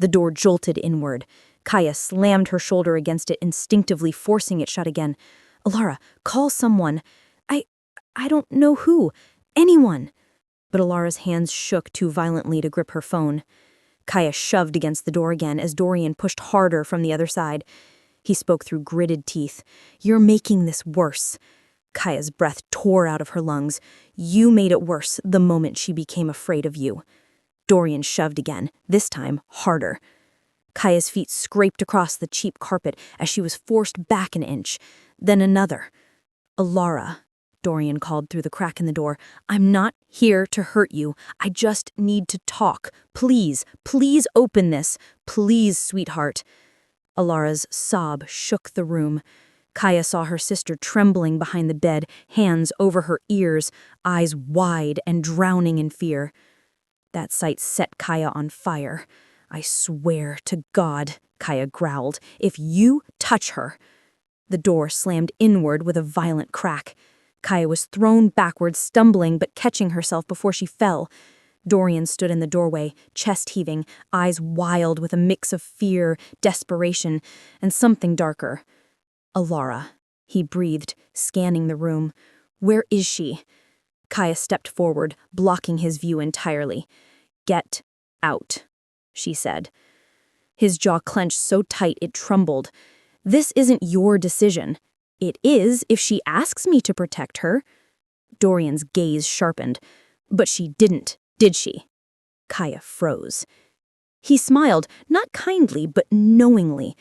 The door jolted inward. Kaia slammed her shoulder against it, instinctively forcing it shut again. Elara, call someone. I don't know who. Anyone. But Alara's hands shook too violently to grip her phone. Kaia shoved against the door again as Dorian pushed harder from the other side. He spoke through gritted teeth. You're making this worse. Kaia's breath tore out of her lungs. You made it worse the moment she became afraid of you. Dorian shoved again, this time harder. Kaia's feet scraped across the cheap carpet as she was forced back an inch, then another. Elara, Dorian called through the crack in the door, I'm not here to hurt you. I just need to talk. Please open this. Please, sweetheart. Alara's sob shook the room. Kaia saw her sister trembling behind the bed, hands over her ears, eyes wide and drowning in fear. That sight set Kaia on fire. I swear to God, Kaia growled, if you touch her. The door slammed inward with a violent crack. Kaia was thrown backwards, stumbling but catching herself before she fell. Dorian stood in the doorway, chest heaving, eyes wild with a mix of fear, desperation, and something darker. Elara, he breathed, scanning the room. Where is she? Kaia stepped forward, blocking his view entirely. Get out, she said. His jaw clenched so tight it trembled. This isn't your decision. It is if she asks me to protect her. Dorian's gaze sharpened. But she didn't, did she? Kaia froze. He smiled, not kindly, but knowingly.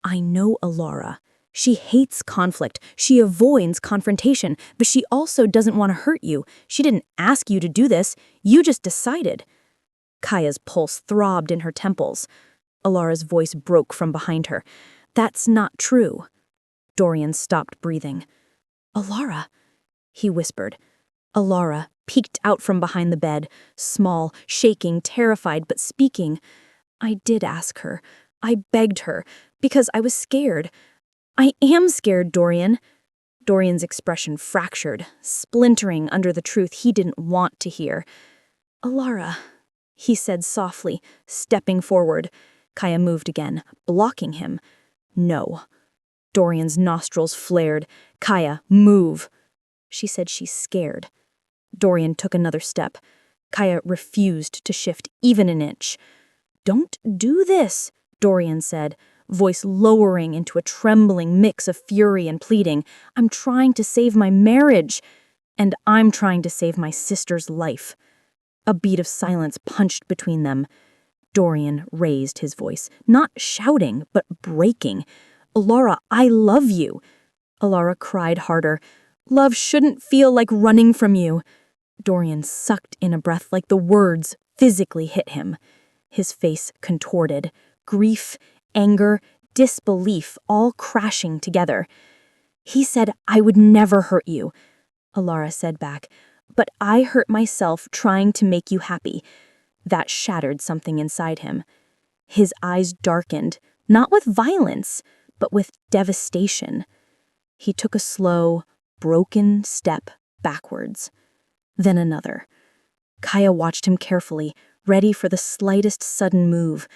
I know Elara. She hates conflict. She avoids confrontation, but she also doesn't want to hurt you. She didn't ask you to do this. You just decided. Kaia's pulse throbbed in her temples. Alara's voice broke from behind her. That's not true. Dorian stopped breathing. Elara, he whispered. Elara peeked out from behind the bed, small, shaking, terrified, but speaking. I did ask her. I begged her, because I was scared. I am scared, Dorian. Dorian's expression fractured, splintering under the truth he didn't want to hear. Elara, he said softly, stepping forward. Kaia moved again, blocking him. No. Dorian's nostrils flared. Kaia, move. She said she's scared. Dorian took another step. Kaia refused to shift even an inch. Don't do this, Dorian said, voice lowering into a trembling mix of fury and pleading. I'm trying to save my marriage. And I'm trying to save my sister's life. A beat of silence punched between them. Dorian raised his voice, not shouting, but breaking. Elara, I love you. Elara cried harder. Love shouldn't feel like running from you. Dorian sucked in a breath like the words physically hit him. His face contorted, grief, anger, disbelief all crashing together. He said, I would never hurt you, Elara said back, but I hurt myself trying to make you happy. That shattered something inside him. His eyes darkened, not with violence, but with devastation. He took a slow, broken step backwards. Then another. Kaia watched him carefully, ready for the slightest sudden move.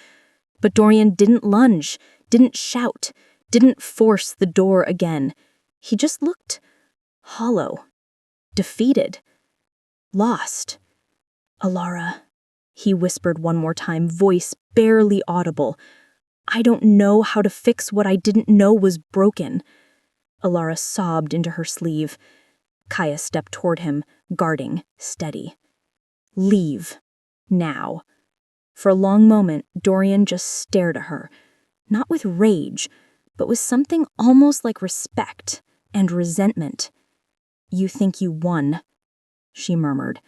But Dorian didn't lunge, didn't shout, didn't force the door again. He just looked hollow, defeated, lost. "Elara," he whispered one more time, voice barely audible. "I don't know how to fix what I didn't know was broken." Elara sobbed into her sleeve. Kaia stepped toward him, guarding, steady. "Leave. Now." For a long moment, Dorian just stared at her, not with rage, but with something almost like respect and resentment. "You think you won," she murmured.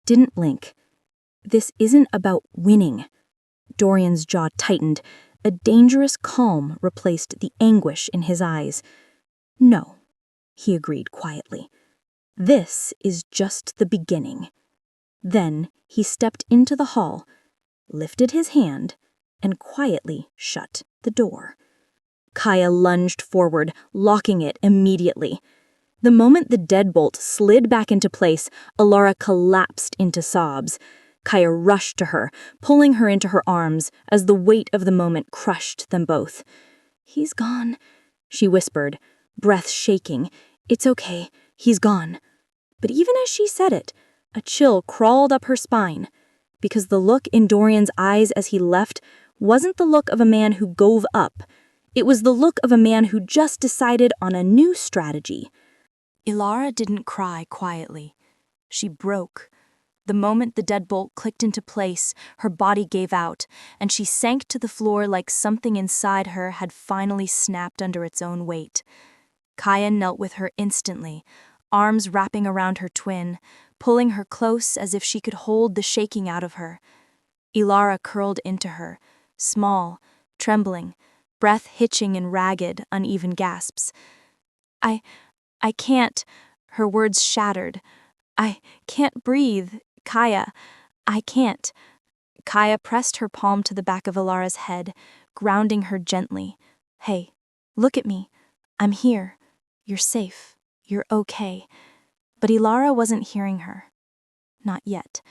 Didn't blink. "This isn't about winning." Dorian's jaw tightened. A dangerous calm replaced the anguish in his eyes. "No," he agreed quietly. "This is just the beginning." Then he stepped into the hall, lifted his hand, and quietly shut the door. Kaia lunged forward, locking it immediately. The moment the deadbolt slid back into place, Elara collapsed into sobs. Kaia rushed to her, pulling her into her arms as the weight of the moment crushed them both. "He's gone," she whispered, breath shaking. "It's okay, he's gone." But even as she said it, a chill crawled up her spine, because the look in Dorian's eyes as he left wasn't the look of a man who gave up. It was the look of a man who just decided on a new strategy. Elara didn't cry quietly. She broke. The moment the deadbolt clicked into place, her body gave out, and she sank to the floor like something inside her had finally snapped under its own weight. Kaia knelt with her instantly, arms wrapping around her twin, pulling her close as if she could hold the shaking out of her. Elara curled into her, small, trembling, breath hitching in ragged, uneven gasps. I can't," her words shattered. "I can't breathe, Kaia. I can't." Kaia pressed her palm to the back of Elara's head, grounding her gently. "Hey, look at me. I'm here. You're safe. You're okay." But Elara wasn't hearing her. Not yet.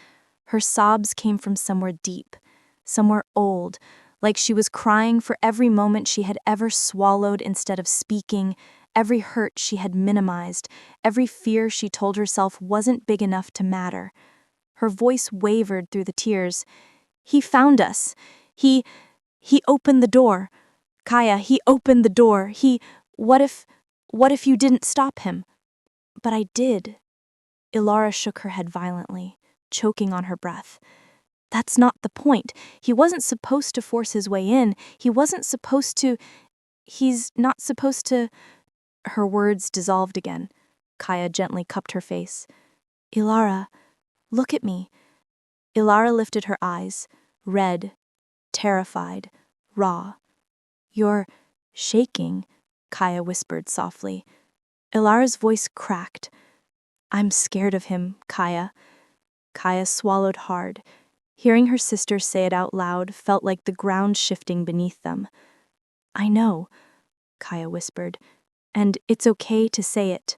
Her sobs came from somewhere deep, somewhere old, like she was crying for every moment she had ever swallowed instead of speaking, every hurt she had minimized, every fear she told herself wasn't big enough to matter. Her voice wavered through the tears. "He found us. He opened the door. Kaia, he opened the door. What if you didn't stop him?" "But I did." Elara shook her head violently, choking on her breath. "That's not the point. He wasn't supposed to force his way in. He's not supposed to..." Her words dissolved again. Kaia gently cupped her face. "Elara, look at me." Elara lifted her eyes, red, terrified, raw. "You're shaking," Kaia whispered softly. Elara's voice cracked. "I'm scared of him, Kaia." Kaia swallowed hard. Hearing her sister say it out loud felt like the ground shifting beneath them. "I know," Kaia whispered, "and it's okay to say it."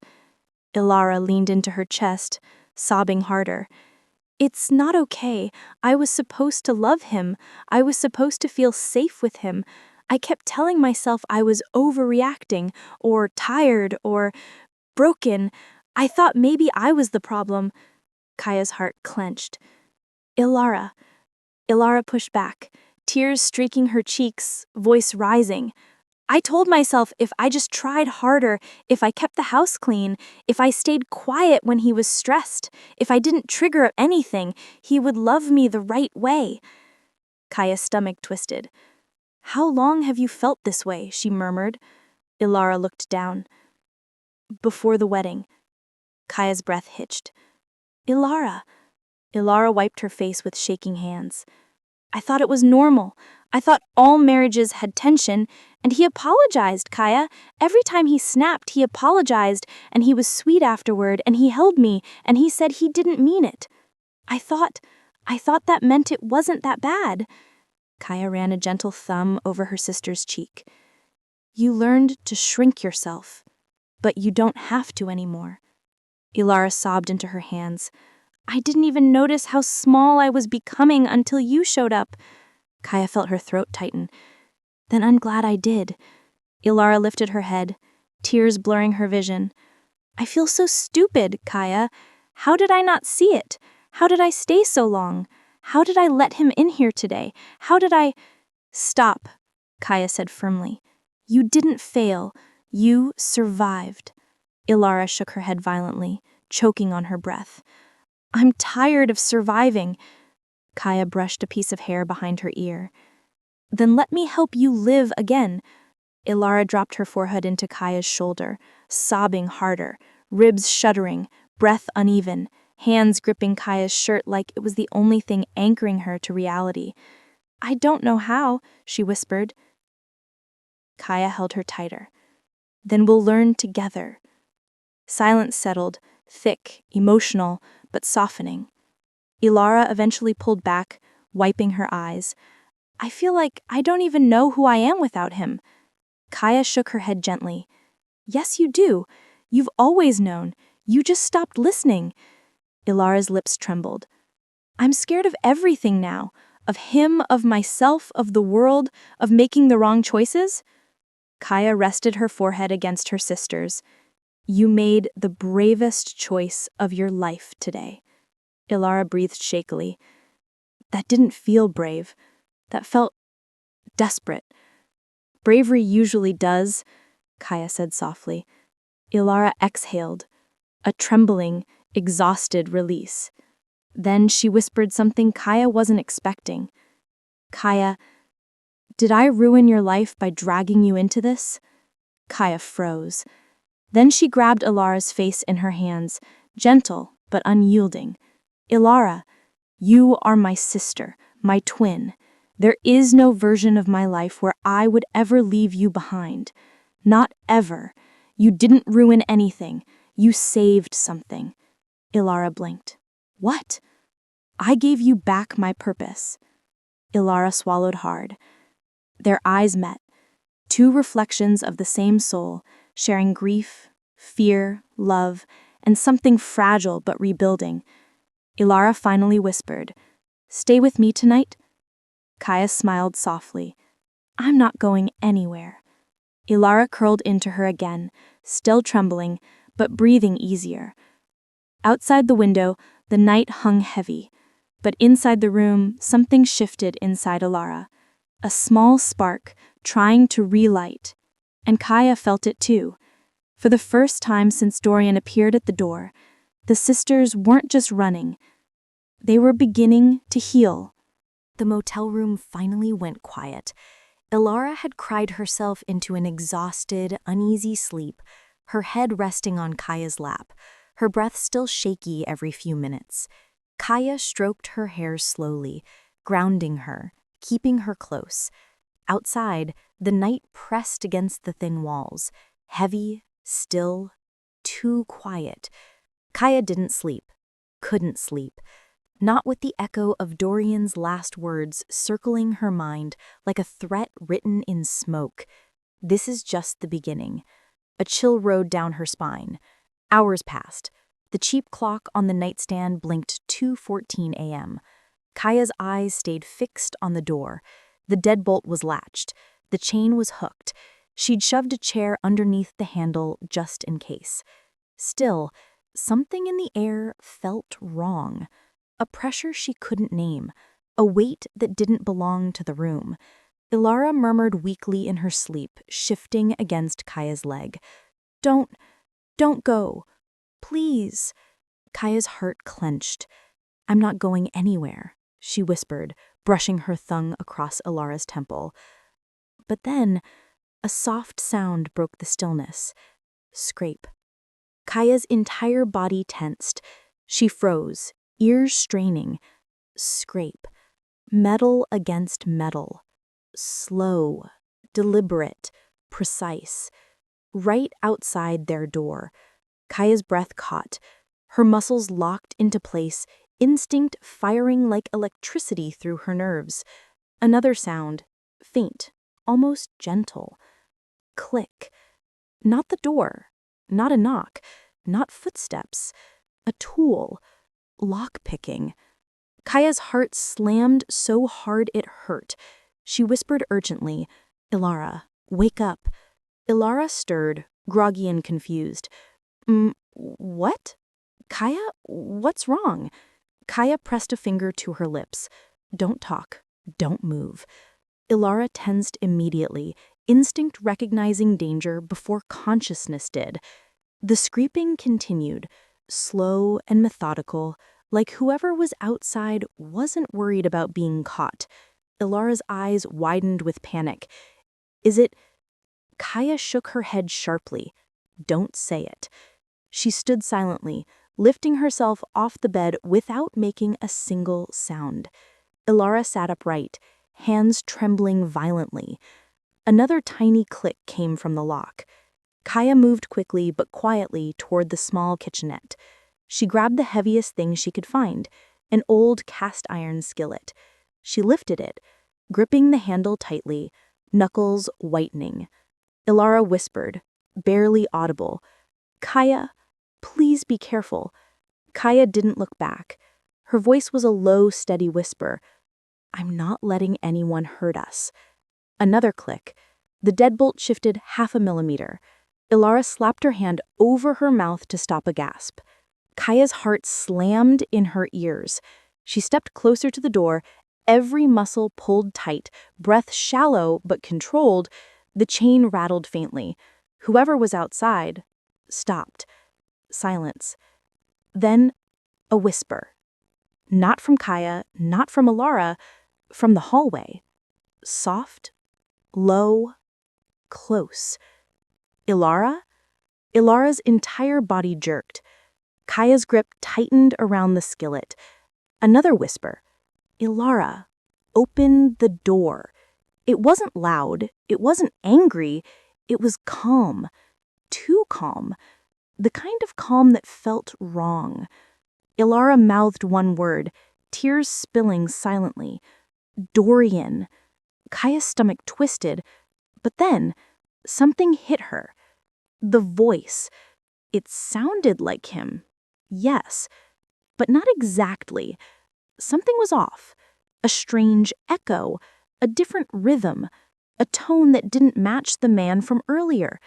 Elara leaned into her chest, sobbing harder. "It's not okay. I was supposed to love him. I was supposed to feel safe with him. I kept telling myself I was overreacting, or tired, or broken. I thought maybe I was the problem." Kaia's heart clenched. "Elara." Elara pushed back, tears streaking her cheeks, voice rising. "I told myself if I just tried harder, if I kept the house clean, if I stayed quiet when he was stressed, if I didn't trigger anything, he would love me the right way." Kaia's stomach twisted. "How long have you felt this way?" she murmured. Elara looked down. "Before the wedding." Kaia's breath hitched. "Elara." Elara wiped her face with shaking hands. "I thought it was normal. I thought all marriages had tension, and he apologized, Kaia. Every time he snapped, he apologized, and he was sweet afterward, and he held me, and he said he didn't mean it. I thought I thought that meant it wasn't that bad. Kaia ran a gentle thumb over her sister's cheek. You learned to shrink yourself, but you don't have to anymore. Elara sobbed into her hands. I didn't even notice how small I was becoming until you showed up. Kaia felt her throat tighten. Then I'm glad I did. Elara lifted her head, tears blurring her vision. I feel so stupid, Kaia. How did I not see it? How did I stay so long? How did I let him in here today? How did I— Stop, Kaia said firmly. You didn't fail. You survived. Elara shook her head violently, choking on her breath. I'm tired of surviving. Kaia brushed a piece of hair behind her ear. Then let me help you live again. Elara dropped her forehead into Kaia's shoulder, sobbing harder, ribs shuddering, breath uneven, hands gripping Kaia's shirt like it was the only thing anchoring her to reality. I don't know how, she whispered. Kaia held her tighter. Then we'll learn together. Silence settled, thick, emotional, but softening. Elara eventually pulled back, wiping her eyes. I feel like I don't even know who I am without him. Kaia shook her head gently. Yes, you do. You've always known. You just stopped listening. Ilara's lips trembled. I'm scared of everything now. Of him, of myself, of the world, of making the wrong choices. Kaia rested her forehead against her sister's. You made the bravest choice of your life today. Elara breathed shakily. That didn't feel brave. That felt desperate. Bravery usually does, Kaia said softly. Elara exhaled, a trembling, exhausted release. Then she whispered something Kaia wasn't expecting. Kaia, did I ruin your life by dragging you into this? Kaia froze. Then she grabbed Elara's face in her hands, gentle but unyielding. Elara, you are my sister, my twin. There is no version of my life where I would ever leave you behind. Not ever. You didn't ruin anything. You saved something. Elara blinked. What? I gave you back my purpose. Elara swallowed hard. Their eyes met, two reflections of the same soul, sharing grief, fear, love, and something fragile but rebuilding. Elara finally whispered, Stay with me tonight? Kaia smiled softly. I'm not going anywhere. Elara curled into her again, still trembling, but breathing easier. Outside the window, the night hung heavy, but inside the room, something shifted inside Elara. A small spark, trying to relight. And Kaia felt it too. For the first time since Dorian appeared at the door, the sisters weren't just running. They were beginning to heal. The motel room finally went quiet. Elara had cried herself into an exhausted, uneasy sleep, her head resting on Kaia's lap, her breath still shaky every few minutes. Kaia stroked her hair slowly, grounding her, keeping her close. Outside, the night pressed against the thin walls, heavy, still, too quiet. Kaia didn't sleep, couldn't sleep. Not with the echo of Dorian's last words circling her mind like a threat written in smoke. This is just the beginning. A chill rode down her spine. Hours passed. The cheap clock on the nightstand blinked 2:14 a.m. Kaia's eyes stayed fixed on the door. The deadbolt was latched. The chain was hooked. She'd shoved a chair underneath the handle just in case. Still, something in the air felt wrong. A pressure she couldn't name, a weight that didn't belong to the room. Elara murmured weakly in her sleep, shifting against Kaia's leg. Don't go. Please. Kaia's heart clenched. I'm not going anywhere, she whispered, brushing her thumb across Elara's temple. But then, a soft sound broke the stillness. Scrape. Kaia's entire body tensed. She froze, ears straining. Scrape. Metal against metal. Slow, deliberate, precise. Right outside their door. Kaia's breath caught. Her muscles locked into place, instinct firing like electricity through her nerves. Another sound, faint, almost gentle. Click. Not the door, not a knock, not footsteps. A tool. Lock-picking. Kaia's heart slammed so hard it hurt. She whispered urgently, "Elara, wake up." Elara stirred, groggy and confused. What? Kaia, what's wrong?" Kaia pressed a finger to her lips. "Don't talk. Don't move." Elara tensed immediately, instinct recognizing danger before consciousness did. The scraping continued, slow and methodical, like whoever was outside wasn't worried about being caught. Elara's eyes widened with panic. "Is it—" Kaia shook her head sharply. "Don't say it." She stood silently, lifting herself off the bed without making a single sound. Elara sat upright, hands trembling violently. Another tiny click came from the lock. Kaia moved quickly but quietly toward the small kitchenette. She grabbed the heaviest thing she could find, an old cast-iron skillet. She lifted it, gripping the handle tightly, knuckles whitening. Elara whispered, barely audible, "Kaia, please be careful." Kaia didn't look back. Her voice was a low, steady whisper. "I'm not letting anyone hurt us." Another click. The deadbolt shifted 0.5 millimeter. Elara slapped her hand over her mouth to stop a gasp. Kaia's heart slammed in her ears. She stepped closer to the door, every muscle pulled tight, breath shallow but controlled. The chain rattled faintly. Whoever was outside stopped. Silence. Then a whisper. Not from Kaia, not from Elara, from the hallway. Soft, low, close. "Elara?" Ilara's entire body jerked. Kaia's grip tightened around the skillet. Another whisper. "Elara, open the door." It wasn't loud, it wasn't angry, it was calm. Too calm. The kind of calm that felt wrong. Elara mouthed one word, tears spilling silently. "Dorian." Kaia's stomach twisted, but then something hit her. The voice. It sounded like him. Yes, but not exactly. Something was off. A strange echo, a different rhythm, a tone that didn't match the man from earlier.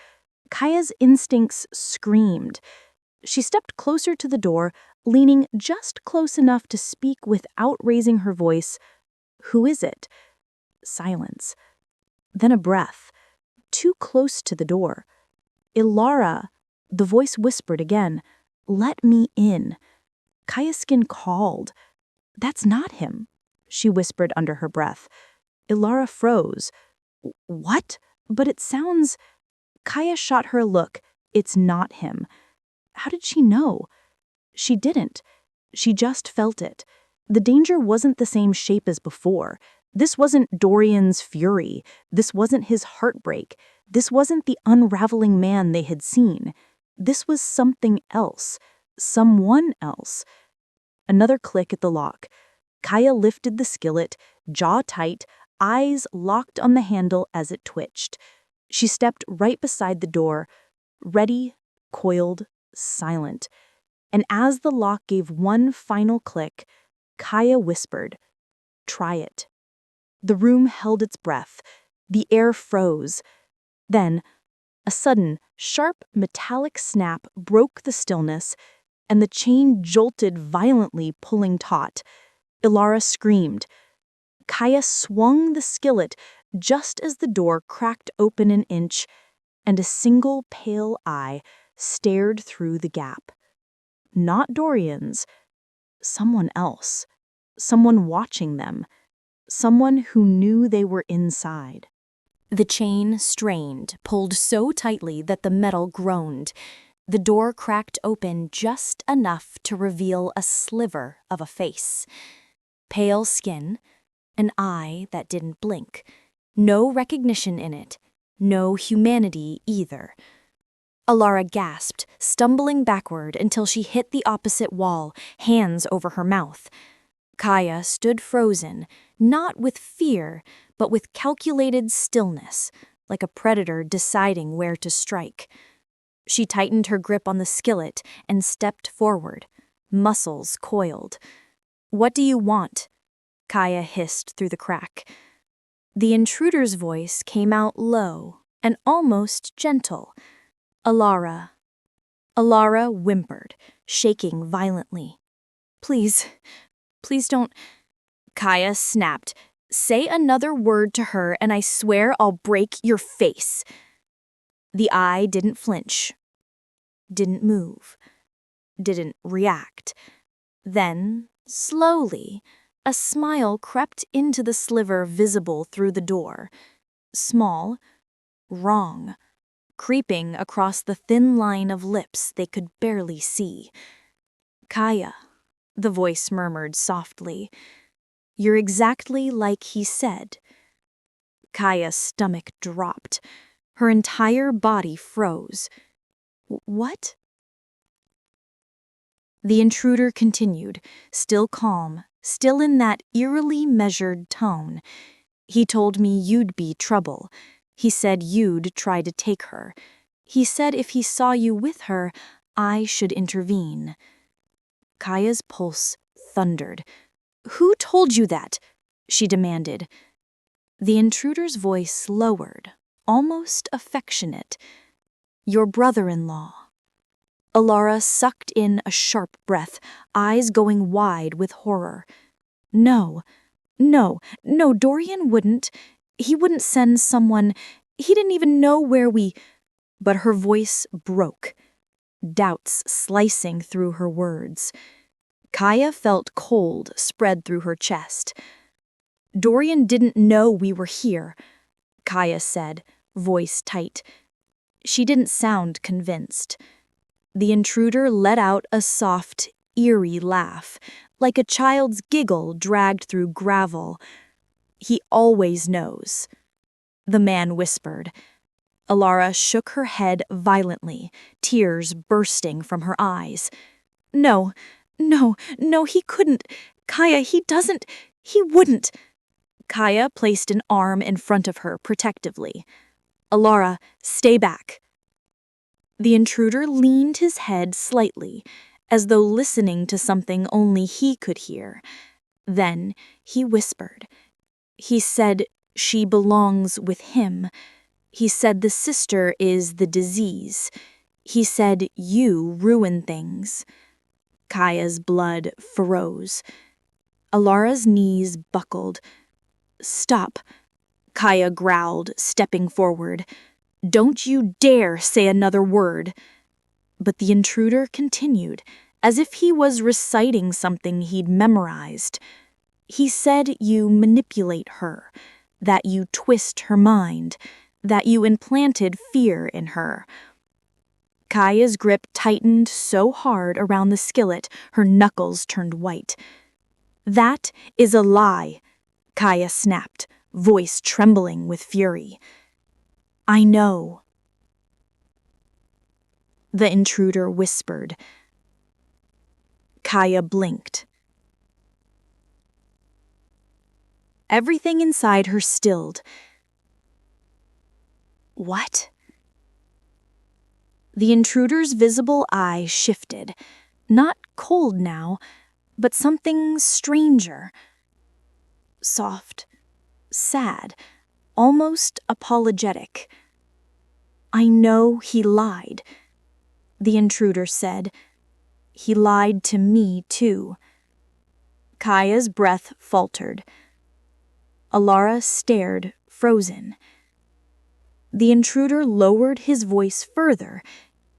Kaia's instincts screamed. She stepped closer to the door, leaning just close enough to speak without raising her voice. "Who is it?" Silence. Then a breath. Too close to the door. "Elara," the voice whispered again. "Let me in." Kaia's skin called. "That's not him," she whispered under her breath. Elara froze. "What? But it sounds—" Kaia shot her a look. It's not him. How did she know? She didn't. She just felt it. The danger wasn't the same shape as before. This wasn't Dorian's fury. This wasn't his heartbreak. This wasn't the unraveling man they had seen. This was something else. Someone else. Another click at the lock. Kaia lifted the skillet, jaw tight, eyes locked on the handle as it twitched. She stepped right beside the door, ready, coiled, silent. And as the lock gave one final click, Kaia whispered, "Try it." The room held its breath. The air froze. Then, a sudden, sharp, metallic snap broke the stillness, and the chain jolted violently, pulling taut. Elara screamed. Kaia swung the skillet just as the door cracked open an inch, and a single pale eye stared through the gap. Not Dorian's. Someone else. Someone watching them. Someone who knew they were inside. The chain strained, pulled so tightly that the metal groaned. The door cracked open just enough to reveal a sliver of a face. Pale skin, an eye that didn't blink. No recognition in it. No humanity either. Elara gasped, stumbling backward until she hit the opposite wall, hands over her mouth. Kaia stood frozen, not with fear, but with calculated stillness, like a predator deciding where to strike. She tightened her grip on the skillet and stepped forward, muscles coiled. "What do you want?" Kaia hissed through the crack. The intruder's voice came out low and almost gentle. "Elara." Elara whimpered, shaking violently. Please don't." Kaia snapped. "Say another word to her and I swear I'll break your face." The eye didn't flinch, didn't move, didn't react. Then, slowly, a smile crept into the sliver visible through the door. Small, wrong, creeping across the thin line of lips they could barely see. "Kaia," the voice murmured softly, "you're exactly like he said." Kaia's stomach dropped. Her entire body froze. "What?" The intruder continued, still calm, still in that eerily measured tone. "He told me you'd be trouble. He said you'd try to take her. He said if he saw you with her, I should intervene." Kaia's pulse thundered. "Who told you that?" she demanded. The intruder's voice lowered, almost affectionate. "Your brother-in-law." Elara sucked in a sharp breath, eyes going wide with horror. No, Dorian wouldn't. He wouldn't send someone. He didn't even know where we... But her voice broke, doubts slicing through her words. Kaia felt cold spread through her chest. "Dorian didn't know we were here," Kaia said, voice tight. She didn't sound convinced. The intruder let out a soft, eerie laugh, like a child's giggle dragged through gravel. "He always knows," the man whispered. Elara shook her head violently, tears bursting from her eyes. No, he couldn't. Kaia, he wouldn't." Kaia placed an arm in front of her protectively. "Elara, stay back." The intruder leaned his head slightly, as though listening to something only he could hear. Then he whispered. "He said she belongs with him. He said the sister is the disease. He said you ruin things." Kaia's blood froze. Alara's knees buckled. "Stop," Kaia growled, stepping forward. "Don't you dare say another word." But the intruder continued, as if he was reciting something he'd memorized. "He said you manipulate her, that you twist her mind, that you implanted fear in her." Kaia's grip tightened so hard around the skillet her knuckles turned white. "That is a lie," Kaia snapped, voice trembling with fury. "I know," the intruder whispered. Kaia blinked. Everything inside her stilled. What? The intruder's visible eye shifted, not cold now, but something stranger. Soft, sad, almost apologetic. "I know he lied," the intruder said. "He lied to me, too." Kaia's breath faltered. Elara stared, frozen. The intruder lowered his voice further.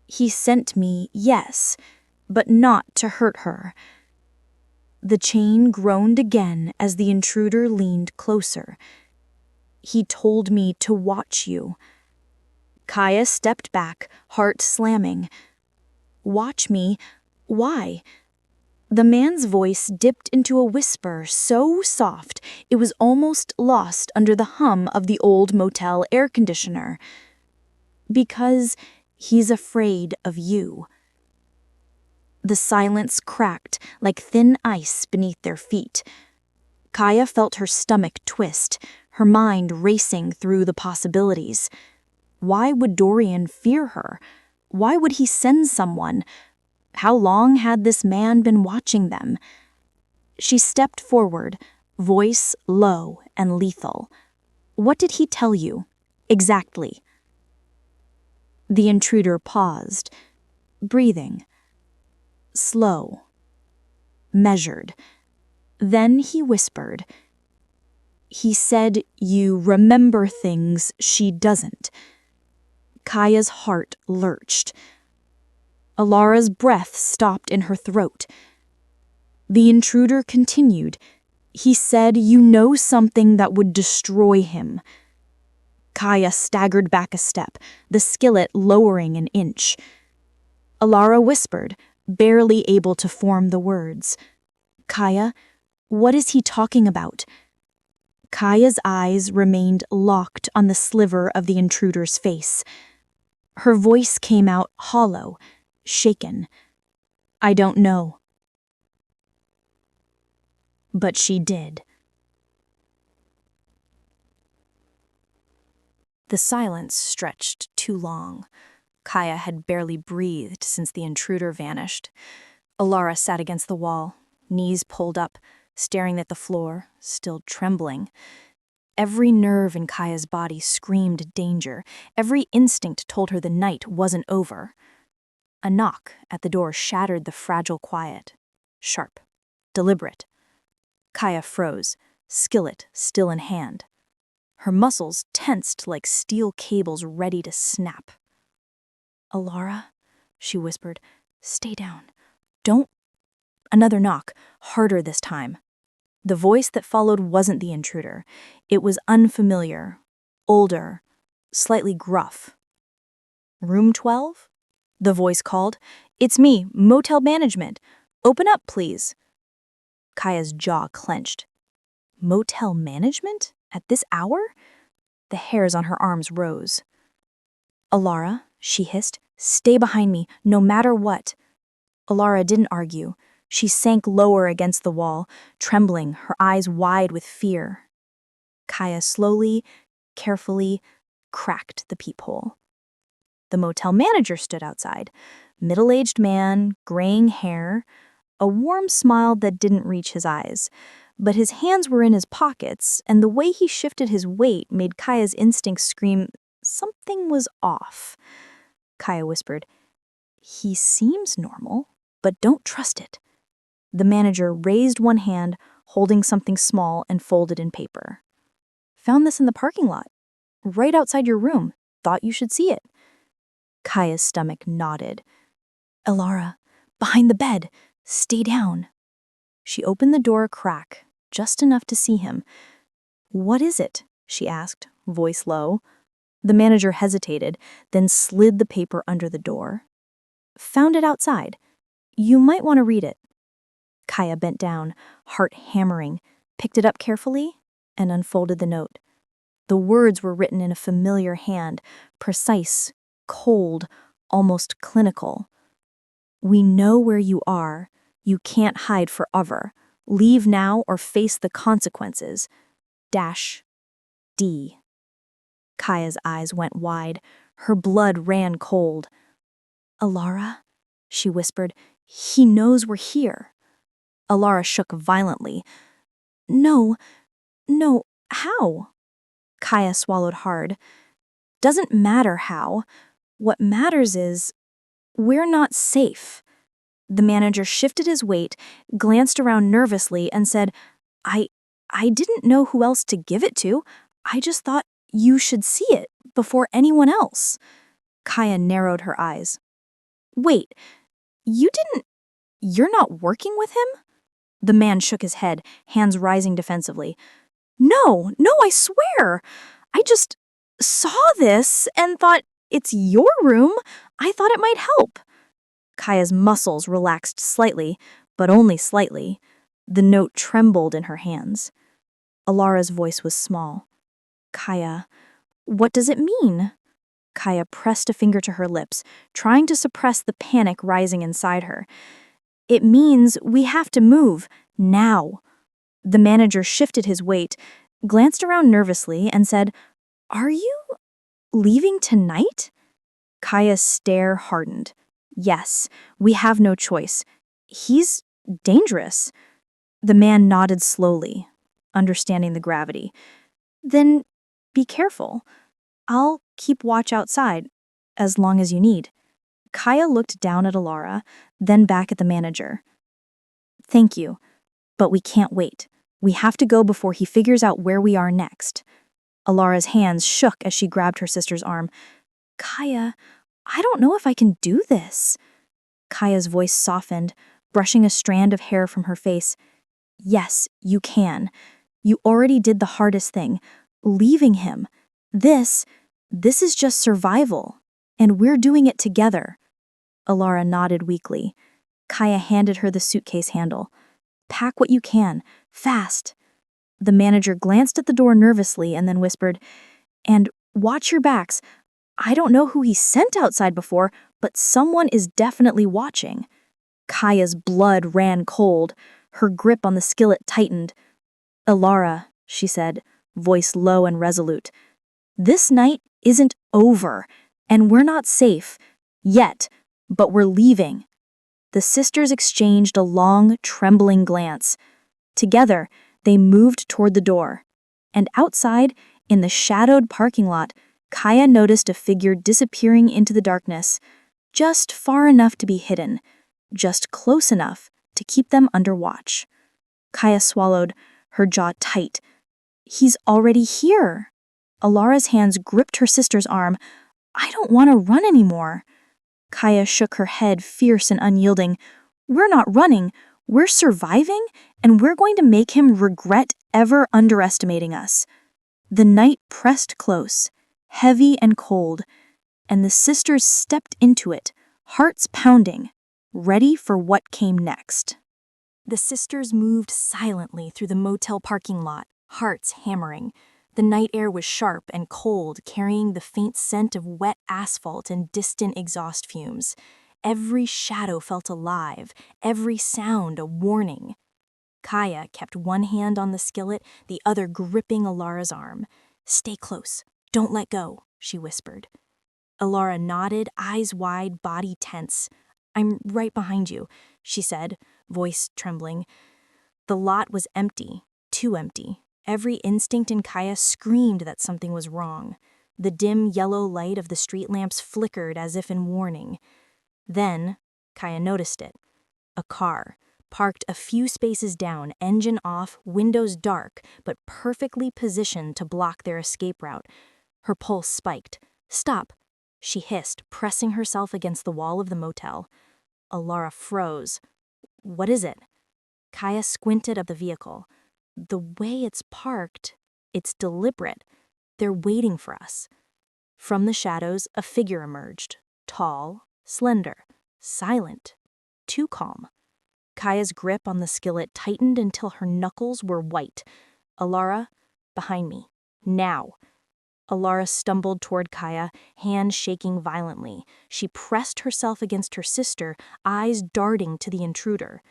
"He sent me, yes, but not to hurt her." The chain groaned again as the intruder leaned closer. "He told me to watch you." Kaia stepped back, heart slamming. "Watch me? Why?" The man's voice dipped into a whisper so soft it was almost lost under the hum of the old motel air conditioner. "Because He's afraid of you." The silence cracked like thin ice beneath their feet. Kaia felt her stomach twist, her mind racing through the possibilities. Why would Dorian fear her? Why would he send someone? How long had this man been watching them? She stepped forward, voice low and lethal. "What did he tell you? Exactly." The intruder paused, breathing. Slow. Measured. Then he whispered. "He said you remember things she doesn't." Kaia's heart lurched. Elara's breath stopped in her throat. The intruder continued. "He said you know something that would destroy him." Kaia staggered back a step, the skillet lowering an inch. Elara whispered, barely able to form the words. "Kaia, what is he talking about?" Kaia's eyes remained locked on the sliver of the intruder's face. Her voice came out hollow, shaken. "I don't know." But she did. The silence stretched too long. Kaia had barely breathed since the intruder vanished. Elara sat against the wall, knees pulled up, staring at the floor, still trembling. Every nerve in Kaia's body screamed danger. Every instinct told her the night wasn't over. A knock at the door shattered the fragile quiet. Sharp, deliberate. Kaia froze, skillet still in hand. Her muscles tensed like steel cables ready to snap. "Elara," she whispered, "stay down. Don't—" Another knock, harder this time. The voice that followed wasn't the intruder. It was unfamiliar, older, slightly gruff. "Room 12? The voice called. "It's me, motel management. Open up, please." Kaia's jaw clenched. Motel management? At this hour? The hairs on her arms rose. "Elara," she hissed, "stay behind me, no matter what." Elara didn't argue. She sank lower against the wall, trembling, her eyes wide with fear. Kaia slowly, carefully cracked the peephole. The motel manager stood outside. Middle-aged man, graying hair, a warm smile that didn't reach his eyes. But his hands were in his pockets, and the way he shifted his weight made Kaia's instincts scream, something was off. Kaia whispered, "He seems normal, but don't trust it." The manager raised one hand, holding something small and folded in paper. "Found this in the parking lot, right outside your room. Thought you should see it." Kaia's stomach nodded. "Elara, behind the bed. Stay down." She opened the door a crack, just enough to see him. "What is it?" she asked, voice low. The manager hesitated, then slid the paper under the door. "Found it outside. You might want to read it." Kaia bent down, heart hammering, picked it up carefully, and unfolded the note. The words were written in a familiar hand, precise, cold, almost clinical. "We know where you are. You can't hide forever. Leave now or face the consequences. -D." Kaia's eyes went wide. Her blood ran cold. "Elara," she whispered, "he knows we're here." Elara shook violently. No, how?" Kaia swallowed hard. "Doesn't matter how. What matters is, we're not safe." The manager shifted his weight, glanced around nervously, and said, I didn't know who else to give it to. I just thought you should see it before anyone else." Kaia narrowed her eyes. "Wait, you're not working with him?" The man shook his head, hands rising defensively. No, I swear. I just saw this and thought, it's your room. I thought it might help." Kaia's muscles relaxed slightly, but only slightly. The note trembled in her hands. Elara's voice was small. "Kaia, what does it mean?" Kaia pressed a finger to her lips, trying to suppress the panic rising inside her. It means we have to move, now. The manager shifted his weight, glanced around nervously, and said, "Are you leaving tonight?" Kaia's stare hardened. "Yes, we have no choice. He's dangerous." The man nodded slowly, understanding the gravity. "Then be careful. I'll keep watch outside, as long as you need." Kaia looked down at Elara, then back at the manager. "Thank you, but we can't wait. We have to go before he figures out where we are next." Alara's hands shook as she grabbed her sister's arm. "Kaia, I don't know if I can do this." Kaia's voice softened, brushing a strand of hair from her face. "Yes, you can. You already did the hardest thing, leaving him. This is just survival, and we're doing it together." Elara nodded weakly. Kaia handed her the suitcase handle. "Pack what you can, fast." The manager glanced at the door nervously and then whispered, "And watch your backs. I don't know who he sent outside before, but someone is definitely watching." Kaia's blood ran cold. Her grip on the skillet tightened. "Elara," she said, voice low and resolute, "this night isn't over, and we're not safe. Yet, but we're leaving." The sisters exchanged a long, trembling glance. Together, they moved toward the door. And outside, in the shadowed parking lot, Kaia noticed a figure disappearing into the darkness, just far enough to be hidden, just close enough to keep them under watch. Kaia swallowed, her jaw tight. "He's already here." Alara's hands gripped her sister's arm. "I don't want to run anymore." Kaia shook her head, fierce and unyielding. "We're not running, we're surviving, and we're going to make him regret ever underestimating us." The night pressed close, heavy and cold, and the sisters stepped into it, hearts pounding, ready for what came next. The sisters moved silently through the motel parking lot, hearts hammering. The night air was sharp and cold, carrying the faint scent of wet asphalt and distant exhaust fumes. Every shadow felt alive, every sound a warning. Kaia kept one hand on the skillet, the other gripping Alara's arm. "Stay close. Don't let go," she whispered. Elara nodded, eyes wide, body tense. "I'm right behind you," she said, voice trembling. The lot was empty, too empty. Every instinct in Kaia screamed that something was wrong. The dim yellow light of the street lamps flickered as if in warning. Then, Kaia noticed it. A car, parked a few spaces down, engine off, windows dark, but perfectly positioned to block their escape route. Her pulse spiked. "Stop," she hissed, pressing herself against the wall of the motel. Elara froze. "What is it?" Kaia squinted at the vehicle. "The way it's parked, it's deliberate. They're waiting for us." From the shadows, a figure emerged. Tall, slender, silent, too calm. Kaia's grip on the skillet tightened until her knuckles were white. "Elara, behind me. Now." Elara stumbled toward Kaia, hands shaking violently. She pressed herself against her sister, eyes darting to the intruder.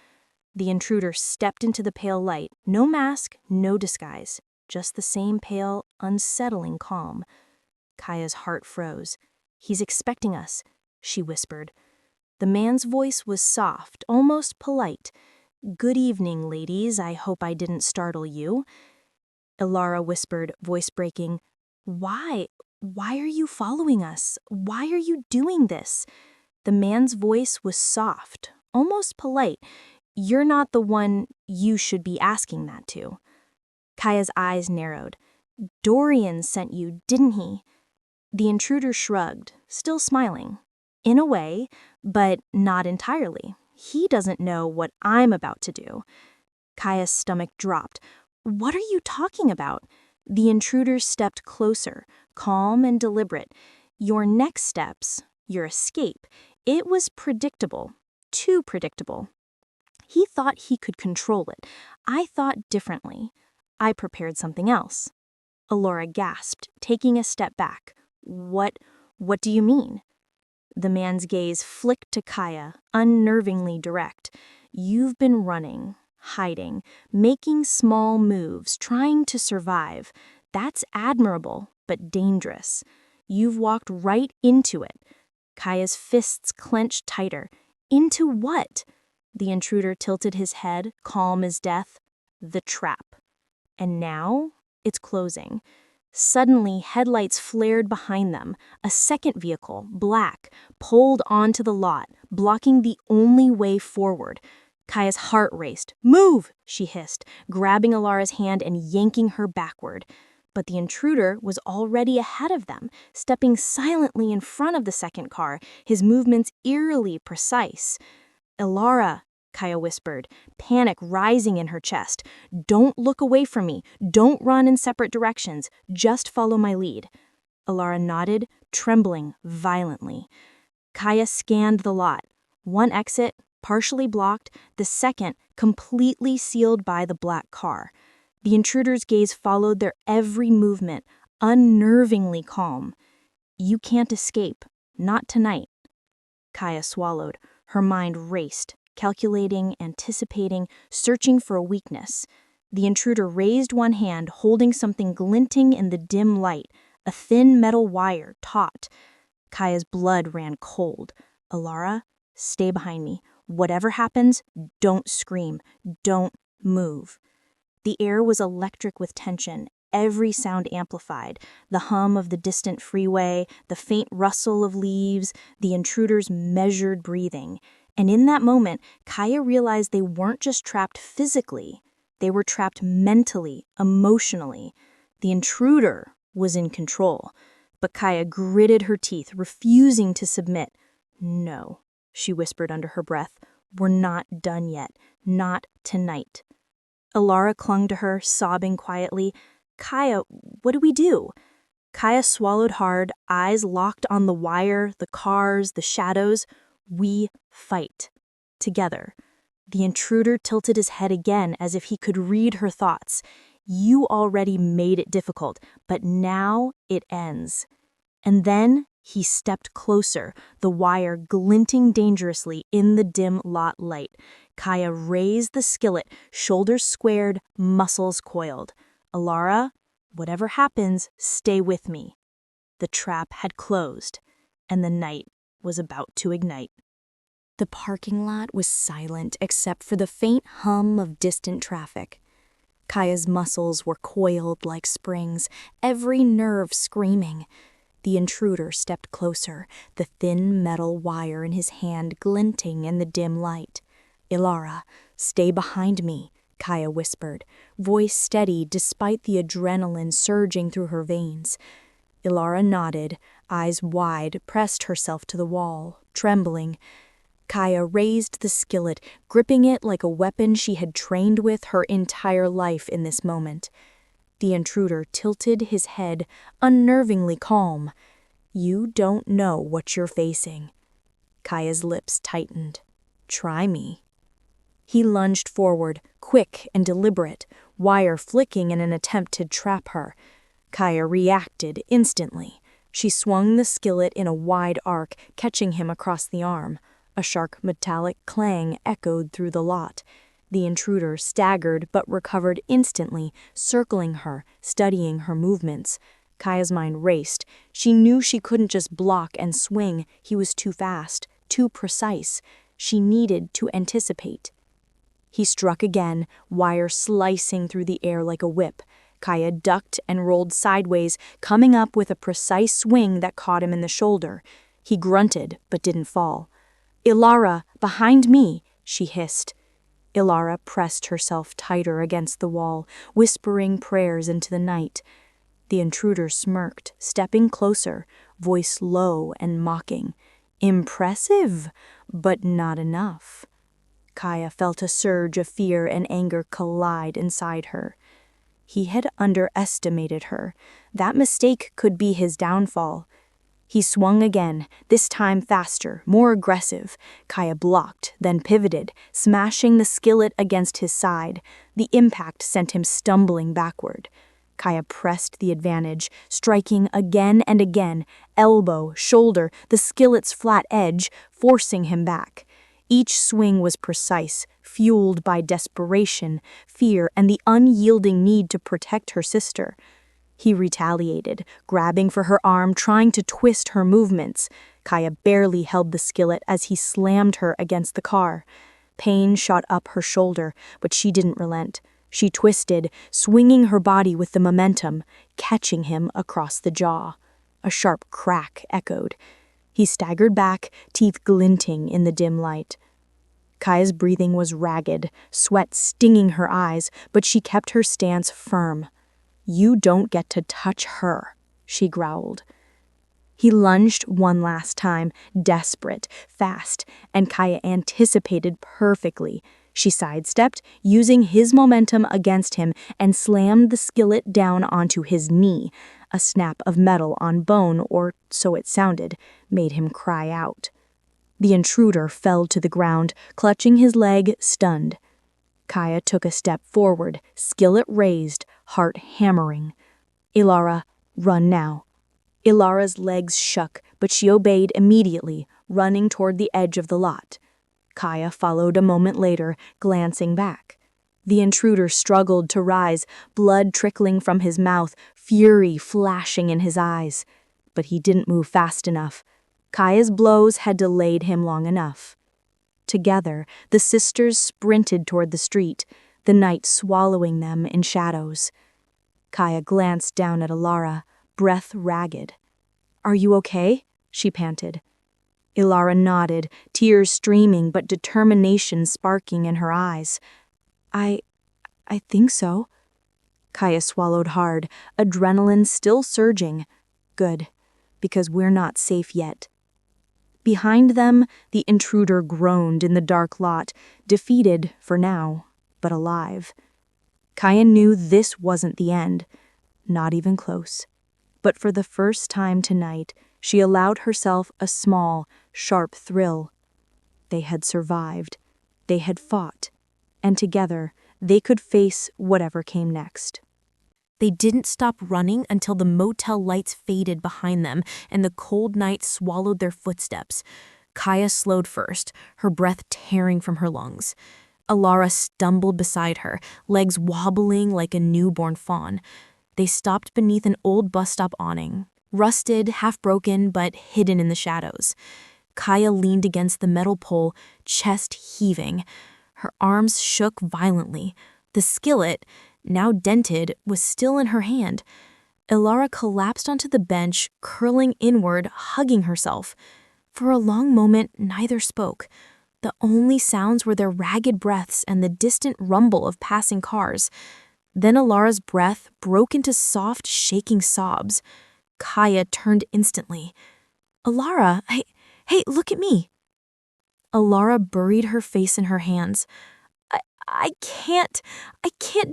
The intruder stepped into the pale light, no mask, no disguise, just the same pale, unsettling calm. Kaia's heart froze. "He's expecting us," she whispered. The man's voice was soft, almost polite. "Good evening, ladies. I hope I didn't startle you." Elara whispered, voice breaking, Why are you following us? Why are you doing this?" The man's voice was soft, almost polite. "You're not the one you should be asking that to." Kaia's eyes narrowed. "Dorian sent you, didn't he?" The intruder shrugged, still smiling. "In a way, but not entirely. He doesn't know what I'm about to do." Kaia's stomach dropped. "What are you talking about?" The intruder stepped closer, calm and deliberate. "Your next steps, your escape, it was predictable, too predictable. He thought he could control it. I thought differently. I prepared something else." Elara gasped, taking a step back. What What do you mean? The man's gaze flicked to Kaia, unnervingly direct. You've been running, hiding, making small moves, trying to survive. That's admirable, but dangerous. You've walked right into it. Kaia's fists clenched tighter. Into what? The intruder tilted his head, calm as death. The trap. And now, it's closing. Suddenly, headlights flared behind them. A second vehicle, black, pulled onto the lot, blocking the only way forward. Kaia's heart raced. Move, she hissed, grabbing Elara's hand and yanking her backward. But the intruder was already ahead of them, stepping silently in front of the second car, his movements eerily precise. Elara, Kaia whispered, panic rising in her chest. Don't look away from me. Don't run in separate directions. Just follow my lead. Elara nodded, trembling violently. Kaia scanned the lot. One exit, partially blocked, the second completely sealed by the black car. The intruder's gaze followed their every movement, unnervingly calm. You can't escape. Not tonight. Kaia swallowed. Her mind raced, calculating, anticipating, searching for a weakness. The intruder raised one hand, holding something glinting in the dim light, a thin metal wire, taut. Kaia's blood ran cold. Elara, stay behind me. Whatever happens, don't scream. Don't move. The air was electric with tension, every sound amplified. The hum of the distant freeway, the faint rustle of leaves, the intruder's measured breathing. And in that moment, Kaia realized they weren't just trapped physically. They were trapped mentally, emotionally. The intruder was in control. But Kaia gritted her teeth, refusing to submit. No, she whispered under her breath. We're not done yet. Not tonight. Elara clung to her, sobbing quietly. Kaia, what do we do? Kaia swallowed hard, eyes locked on the wire, the cars, the shadows. We fight. Together. The intruder tilted his head again as if he could read her thoughts. You already made it difficult, but now it ends. And then he stepped closer, the wire glinting dangerously in the dim lot light. Kaia raised the skillet, shoulders squared, muscles coiled. Elara, whatever happens, stay with me. The trap had closed, and the night was about to ignite. The parking lot was silent except for the faint hum of distant traffic. Kaia's muscles were coiled like springs, every nerve screaming. The intruder stepped closer, the thin metal wire in his hand glinting in the dim light. Elara, stay behind me, Kaia whispered, voice steady despite the adrenaline surging through her veins. Elara nodded, eyes wide, pressed herself to the wall, trembling. Kaia raised the skillet, gripping it like a weapon she had trained with her entire life in this moment. The intruder tilted his head, unnervingly calm. You don't know what you're facing. Kaia's lips tightened. Try me. He lunged forward, quick and deliberate, wire flicking in an attempt to trap her. Kaia reacted instantly. She swung the skillet in a wide arc, catching him across the arm. A sharp metallic clang echoed through the lot. The intruder staggered but recovered instantly, circling her, studying her movements. Kaia's mind raced. She knew she couldn't just block and swing. He was too fast, too precise. She needed to anticipate. He struck again, wire slicing through the air like a whip. Kaia ducked and rolled sideways, coming up with a precise swing that caught him in the shoulder. He grunted, but didn't fall. Elara, behind me, she hissed. Elara pressed herself tighter against the wall, whispering prayers into the night. The intruder smirked, stepping closer, voice low and mocking. Impressive, but not enough. Kaia felt a surge of fear and anger collide inside her. He had underestimated her. That mistake could be his downfall. He swung again, this time faster, more aggressive. Kaia blocked, then pivoted, smashing the skillet against his side. The impact sent him stumbling backward. Kaia pressed the advantage, striking again and again, elbow, shoulder, the skillet's flat edge, forcing him back. Each swing was precise, fueled by desperation, fear, and the unyielding need to protect her sister. He retaliated, grabbing for her arm, trying to twist her movements. Kaia barely held the skillet as he slammed her against the car. Pain shot up her shoulder, but she didn't relent. She twisted, swinging her body with the momentum, catching him across the jaw. A sharp crack echoed. He staggered back, teeth glinting in the dim light. Kaia's breathing was ragged, sweat stinging her eyes, but she kept her stance firm. "You don't get to touch her," she growled. He lunged one last time, desperate, fast, and Kaia anticipated perfectly. She sidestepped, using his momentum against him, and slammed the skillet down onto his knee. A snap of metal on bone, or so it sounded, made him cry out. The intruder fell to the ground, clutching his leg, stunned. Kaia took a step forward, skillet raised, heart hammering. "Elara, run now." Ilara's legs shook, but she obeyed immediately, running toward the edge of the lot. Kaia followed a moment later, glancing back. The intruder struggled to rise, blood trickling from his mouth, fury flashing in his eyes. But he didn't move fast enough. Kaia's blows had delayed him long enough. Together, the sisters sprinted toward the street, the night swallowing them in shadows. Kaia glanced down at Elara, breath ragged. "Are you okay?" she panted. Elara nodded, tears streaming but determination sparking in her eyes. I think so." Kaia swallowed hard, adrenaline still surging. "Good, because we're not safe yet." Behind them, the intruder groaned in the dark lot, defeated for now, but alive. Kaia knew this wasn't the end, not even close. But for the first time tonight, she allowed herself a small, sharp thrill. They had survived. They had fought. And together, they could face whatever came next. They didn't stop running until the motel lights faded behind them and the cold night swallowed their footsteps. Kaia slowed first, her breath tearing from her lungs. Elara stumbled beside her, legs wobbling like a newborn fawn. They stopped beneath an old bus stop awning, rusted, half-broken, but hidden in the shadows. Kaia leaned against the metal pole, chest heaving. Her arms shook violently. The skillet, now dented, was still in her hand. Elara collapsed onto the bench, curling inward, hugging herself. For a long moment, neither spoke. The only sounds were their ragged breaths and the distant rumble of passing cars. Then Elara's breath broke into soft, shaking sobs. Kaia turned instantly. "Elara, hey, look at me." Elara buried her face in her hands. I can't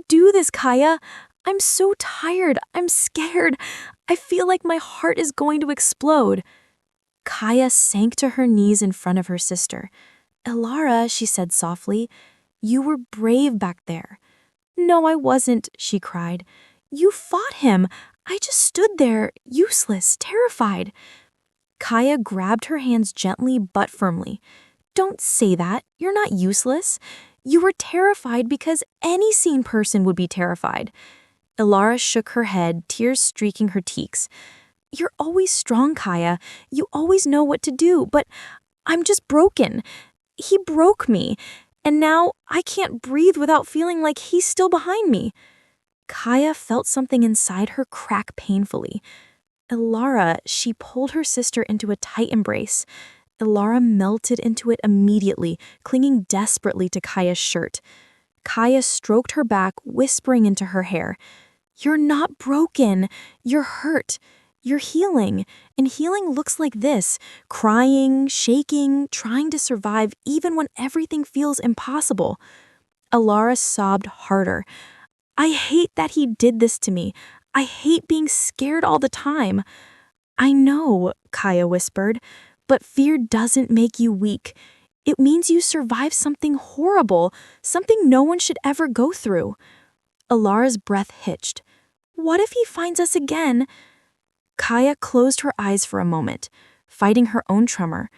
do this, Kaia. I'm so tired. I'm scared. I feel like my heart is going to explode." Kaia sank to her knees in front of her sister. "Elara," she said softly, "you were brave back there." "No, I wasn't," she cried. "You fought him. I just stood there, useless, terrified." Kaia grabbed her hands gently but firmly. "Don't say that. You're not useless. You were terrified because any sane person would be terrified." Elara shook her head, tears streaking her cheeks. "You're always strong, Kaia. You always know what to do, but I'm just broken. He broke me, and now I can't breathe without feeling like he's still behind me." Kaia felt something inside her crack painfully. "Elara," she pulled her sister into a tight embrace. Elara melted into it immediately, clinging desperately to Kaia's shirt. Kaia stroked her back, whispering into her hair, "You're not broken. You're hurt. You're healing. And healing looks like this, crying, shaking, trying to survive even when everything feels impossible." Elara sobbed harder. "I hate that he did this to me. I hate being scared all the time." "I know," Kaia whispered, "but fear doesn't make you weak. It means you survived something horrible, something no one should ever go through." Elara's breath hitched. What if he finds us again? Kaia closed her eyes for a moment, fighting her own tremor.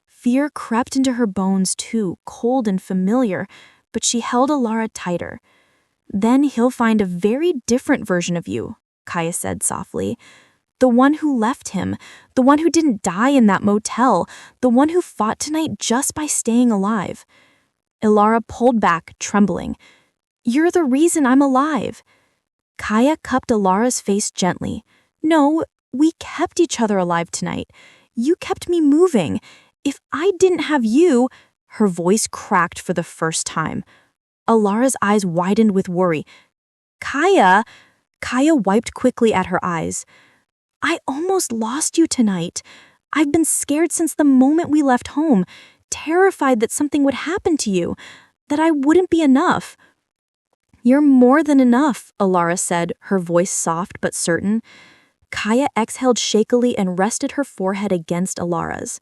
Fear crept into her bones too, cold and familiar, but she held Elara tighter. Then he'll find a very different version of you, Kaia said softly. The one who left him, the one who didn't die in that motel, the one who fought tonight just by staying alive. Elara pulled back, trembling. You're the reason I'm alive. Kaia cupped Elara's face gently. No, we kept each other alive tonight. You kept me moving. If I didn't have you, her voice cracked for the first time. Elara's eyes widened with worry. Kaia wiped quickly at her eyes. I almost lost you tonight. I've been scared since the moment we left home, terrified that something would happen to you, that I wouldn't be enough. You're more than enough, Elara said, her voice soft but certain. Kaia exhaled shakily and rested her forehead against Elara's.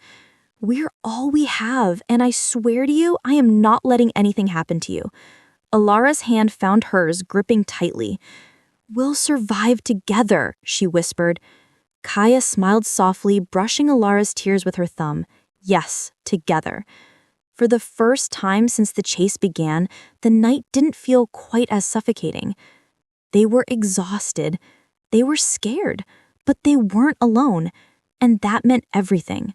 We're all we have, and I swear to you, I am not letting anything happen to you. Elara's hand found hers, gripping tightly. We'll survive together, she whispered. Kaia smiled softly, brushing Elara's tears with her thumb. Yes, together. For the first time since the chase began, the night didn't feel quite as suffocating. They were exhausted. They were scared, but they weren't alone, and that meant everything.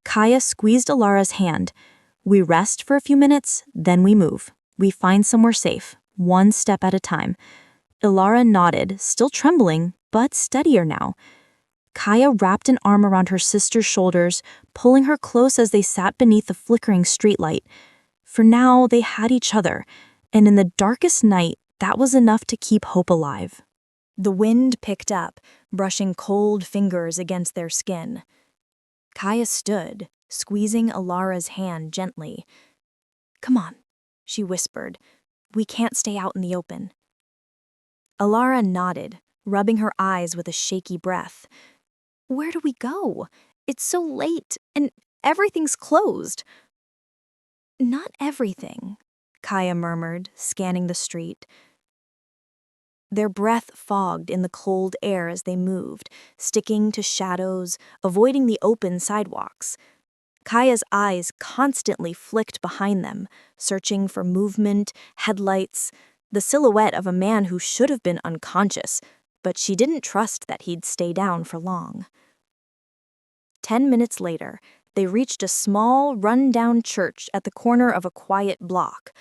Kaia squeezed Elara's hand. We rest for a few minutes, then we move. We find somewhere safe, one step at a time. Elara nodded, still trembling, but steadier now. Kaia wrapped an arm around her sister's shoulders, pulling her close as they sat beneath the flickering streetlight. For now, they had each other, and in the darkest night, that was enough to keep hope alive. The wind picked up, brushing cold fingers against their skin. Kaia stood, squeezing Elara's hand gently. Come on, she whispered. We can't stay out in the open. Elara nodded, rubbing her eyes with a shaky breath. Where do we go? It's so late, and everything's closed. Not everything, Kaia murmured, scanning the street. Their breath fogged in the cold air as they moved, sticking to shadows, avoiding the open sidewalks. Kaia's eyes constantly flicked behind them, searching for movement, headlights, the silhouette of a man who should have been unconscious, but she didn't trust that he'd stay down for long. 10 minutes later, they reached a small, run-down church at the corner of a quiet block.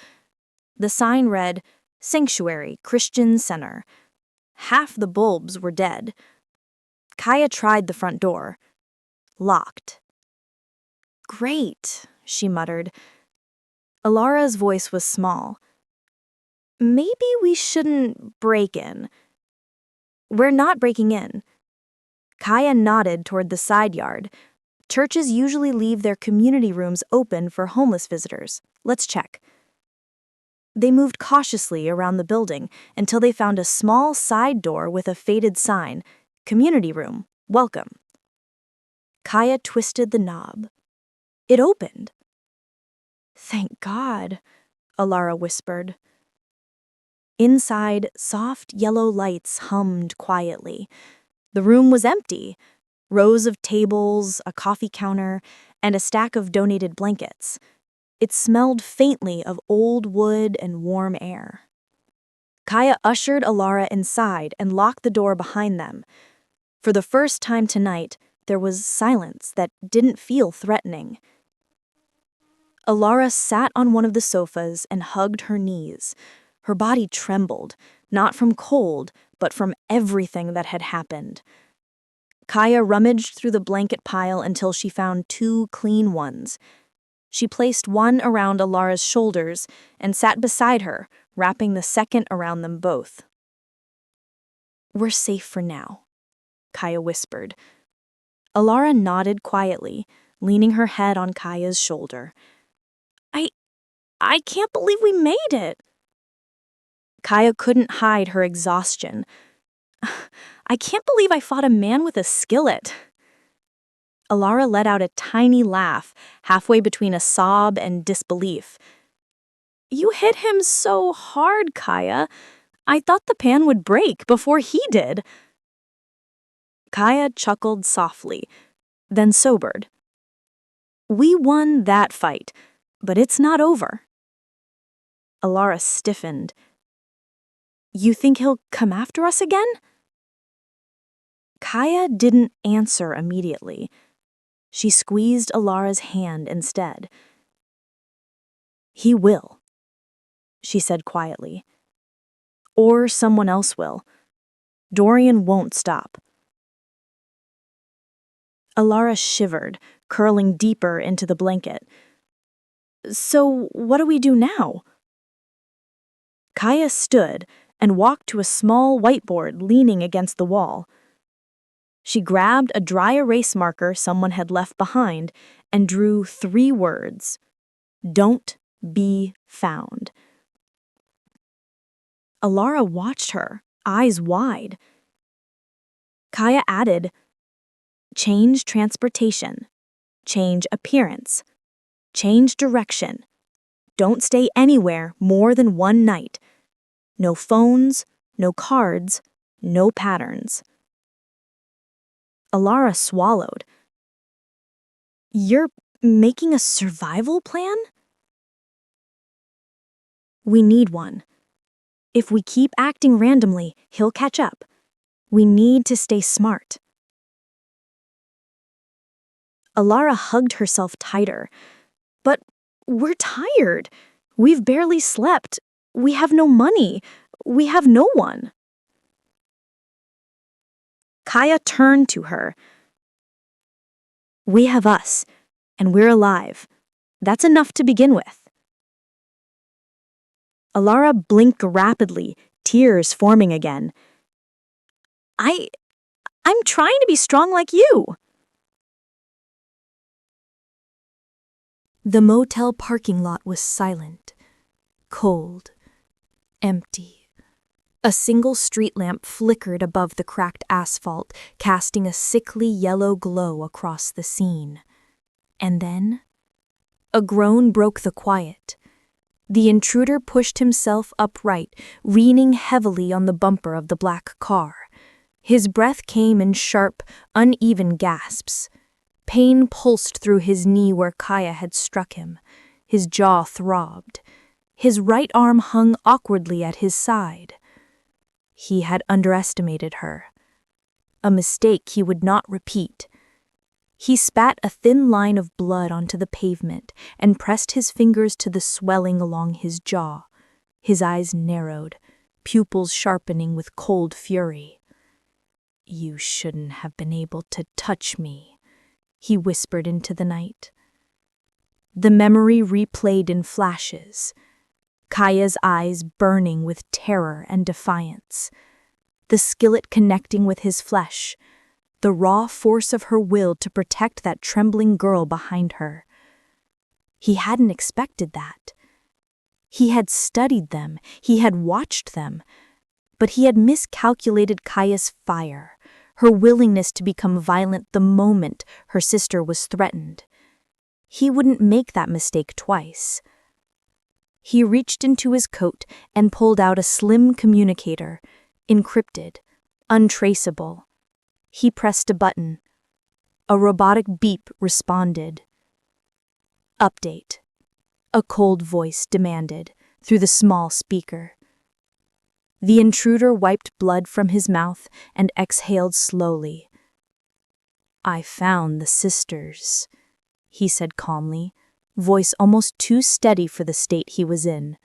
The sign read, Sanctuary Christian Center. Half the bulbs were dead. Kaia tried the front door. Locked. Great, she muttered. Elara's voice was small. Maybe we shouldn't break in. We're not breaking in. Kaia nodded toward the side yard. Churches usually leave their community rooms open for homeless visitors. Let's check. They moved cautiously around the building until they found a small side door with a faded sign, Community Room, Welcome. Kaia twisted the knob. It opened. Thank God, Elara whispered. Inside, soft yellow lights hummed quietly. The room was empty. Rows of tables, a coffee counter, and a stack of donated blankets. It smelled faintly of old wood and warm air. Kaia ushered Elara inside and locked the door behind them. For the first time tonight, there was silence that didn't feel threatening. Elara sat on one of the sofas and hugged her knees. Her body trembled, not from cold, but from everything that had happened. Kaia rummaged through the blanket pile until she found 2 clean ones. She placed one around Elara's shoulders and sat beside her, wrapping the second around them both. We're safe for now, Kaia whispered. Elara nodded quietly, leaning her head on Kaia's shoulder. I can't believe we made it. Kaia couldn't hide her exhaustion. I can't believe I fought a man with a skillet. Elara let out a tiny laugh, halfway between a sob and disbelief. You hit him so hard, Kaia. I thought the pan would break before he did. Kaia chuckled softly, then sobered. We won that fight, but it's not over. Elara stiffened. You think he'll come after us again? Kaia didn't answer immediately. She squeezed Elara's hand instead. He will, she said quietly. Or someone else will. Dorian won't stop. Elara shivered, curling deeper into the blanket. So what do we do now? Kaia stood and walked to a small whiteboard leaning against the wall. She grabbed a dry erase marker someone had left behind and drew 3 words. Don't be found. Elara watched her, eyes wide. Kaia added, change transportation, change appearance, change direction. Don't stay anywhere more than 1 night. No phones, no cards, no patterns. Elara swallowed. You're making a survival plan? We need one. If we keep acting randomly, he'll catch up. We need to stay smart. Elara hugged herself tighter. But we're tired. We've barely slept. We have no money. We have no one. Kaia turned to her. We have us, and we're alive. That's enough to begin with. Elara blinked rapidly, tears forming again. I'm trying to be strong like you. The motel parking lot was silent, cold, empty. A single street lamp flickered above the cracked asphalt, casting a sickly yellow glow across the scene. And then, a groan broke the quiet. The intruder pushed himself upright, leaning heavily on the bumper of the black car. His breath came in sharp, uneven gasps. Pain pulsed through his knee where Kaia had struck him. His jaw throbbed. His right arm hung awkwardly at his side. He had underestimated her. A mistake he would not repeat. He spat a thin line of blood onto the pavement and pressed his fingers to the swelling along his jaw. His eyes narrowed, pupils sharpening with cold fury. You shouldn't have been able to touch me, he whispered into the night. The memory replayed in flashes, Kaia's eyes burning with terror and defiance, the skillet connecting with his flesh, the raw force of her will to protect that trembling girl behind her. He hadn't expected that. He had studied them, he had watched them, but he had miscalculated Kaia's fire, her willingness to become violent the moment her sister was threatened. He wouldn't make that mistake twice. He reached into his coat and pulled out a slim communicator, encrypted, untraceable. He pressed a button. A robotic beep responded. Update, a cold voice demanded through the small speaker. The intruder wiped blood from his mouth and exhaled slowly. I found the sisters, he said calmly, voice almost too steady for the state he was in.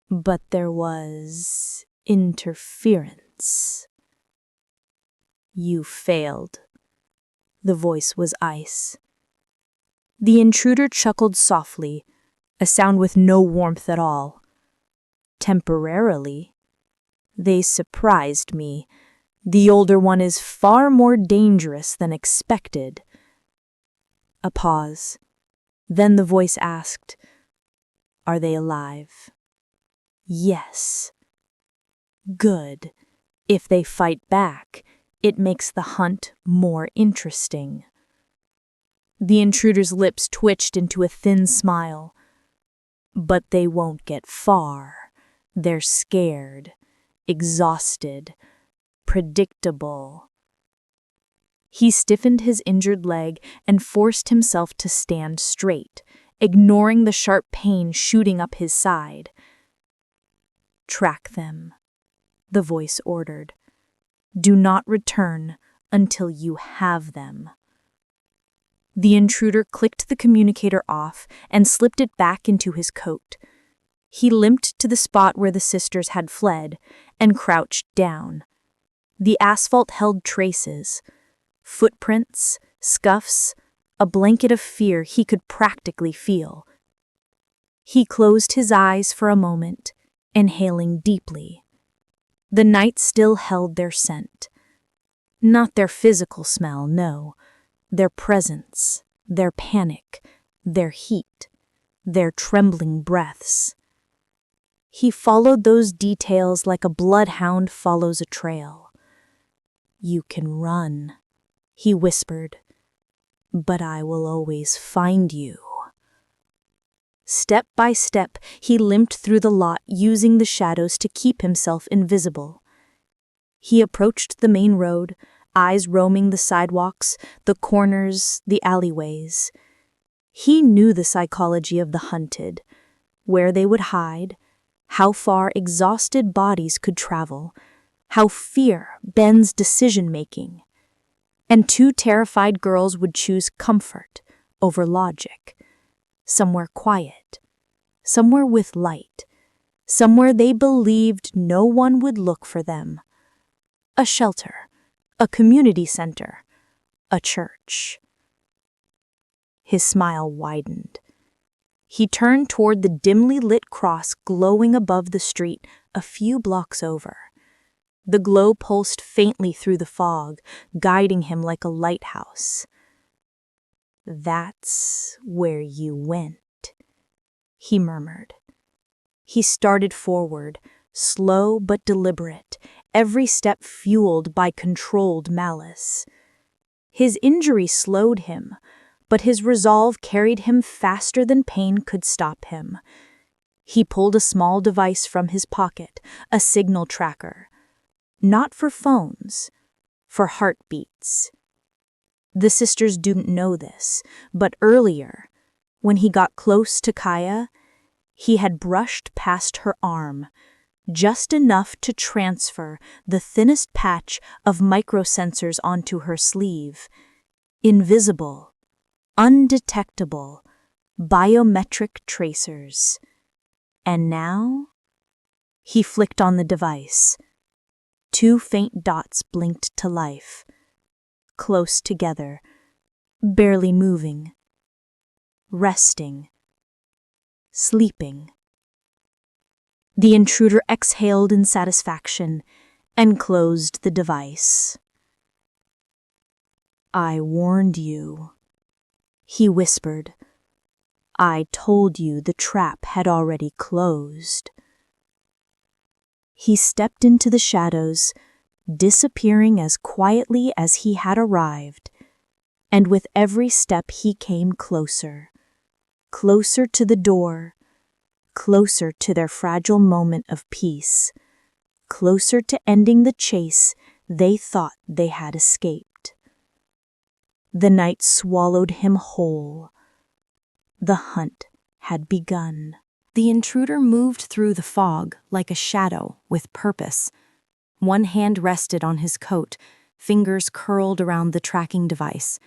But there was interference. You failed. The voice was ice. The intruder chuckled softly, a sound with no warmth at all. Temporarily. They surprised me. The older one is far more dangerous than expected. A pause. Then the voice asked, Are they alive? Yes. Good. If they fight back, it makes the hunt more interesting. The intruder's lips twitched into a thin smile. But they won't get far. They're scared, exhausted, predictable. He stiffened his injured leg and forced himself to stand straight, ignoring the sharp pain shooting up his side. "Track them," the voice ordered. "Do not return until you have them." The intruder clicked the communicator off and slipped it back into his coat. He limped to the spot where the sisters had fled and crouched down. The asphalt held traces, footprints, scuffs, a blanket of fear he could practically feel. He closed his eyes for a moment, inhaling deeply. The night still held their scent. Not their physical smell, no. Their presence, their panic, their heat, their trembling breaths. He followed those details like a bloodhound follows a trail. "You can run," he whispered, "but I will always find you." Step by step, he limped through the lot, using the shadows to keep himself invisible. He approached the main road, eyes roaming the sidewalks, the corners, the alleyways. He knew the psychology of the hunted, where they would hide, how far exhausted bodies could travel, how fear bends decision-making. And two terrified girls would choose comfort over logic. Somewhere quiet, somewhere with light, somewhere they believed no one would look for them. A shelter, a community center, a church. His smile widened. He turned toward the dimly lit cross glowing above the street a few blocks over. The glow pulsed faintly through the fog, guiding him like a lighthouse. "That's where you went," he murmured. He started forward, slow but deliberate, every step fueled by controlled malice. His injury slowed him, but his resolve carried him faster than pain could stop him. He pulled a small device from his pocket, a signal tracker. Not for phones, for heartbeats. The sisters didn't know this, but earlier, when he got close to Kaia, he had brushed past her arm, just enough to transfer the thinnest patch of microsensors onto her sleeve. Invisible, undetectable, biometric tracers. And now, he flicked on the device. Two faint dots blinked to life, close together, barely moving, resting, sleeping. The intruder exhaled in satisfaction and closed the device. "I warned you," he whispered. "I told you the trap had already closed." He stepped into the shadows, disappearing as quietly as he had arrived, and with every step he came closer, closer to the door, closer to their fragile moment of peace, closer to ending the chase they thought they had escaped. The night swallowed him whole. The hunt had begun. The intruder moved through the fog like a shadow with purpose. One hand rested on his coat, fingers curled around the tracking device.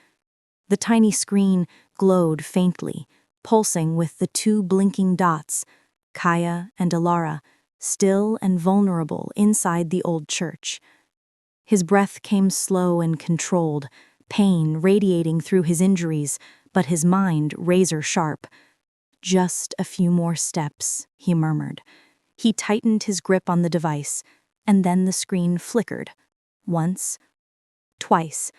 The tiny screen glowed faintly, pulsing with the two blinking dots, Kaia and Elara, still and vulnerable inside the old church. His breath came slow and controlled, pain radiating through his injuries, but his mind razor sharp. "Just a few more steps," he murmured. He tightened his grip on the device, and then the screen flickered. Once, twice.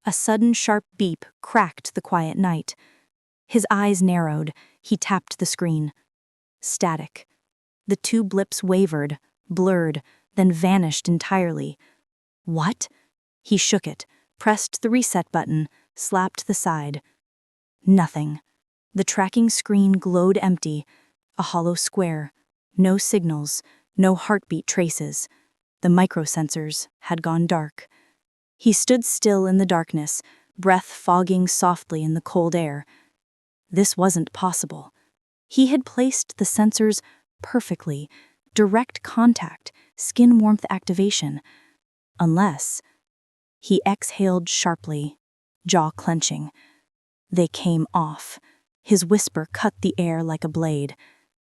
A sudden sharp beep cracked the quiet night. His eyes narrowed. He tapped the screen. Static. The two blips wavered, blurred, then vanished entirely. What? He shook it, pressed the reset button, slapped the side. Nothing. The tracking screen glowed empty, a hollow square. No signals, No heartbeat traces. The microsensors had gone dark. He stood still in the darkness, breath fogging softly in the cold air. This wasn't possible. He had placed the sensors perfectly, direct contact, skin warmth activation. Unless... He exhaled sharply, jaw clenching. They came off. His whisper cut the air like a blade.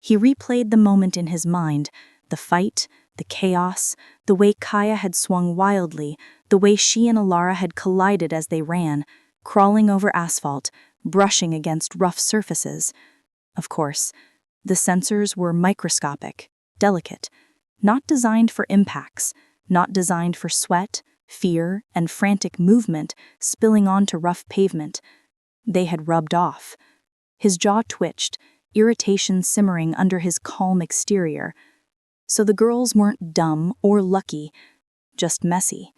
He replayed the moment in his mind, the fight, the chaos, the way Kaia had swung wildly, the way she and Elara had collided as they ran, crawling over asphalt, brushing against rough surfaces. Of course, the sensors were microscopic, delicate, not designed for impacts, not designed for sweat, fear, and frantic movement spilling onto rough pavement. They had rubbed off. His jaw twitched, irritation simmering under his calm exterior. So the girls weren't dumb or lucky, just messy.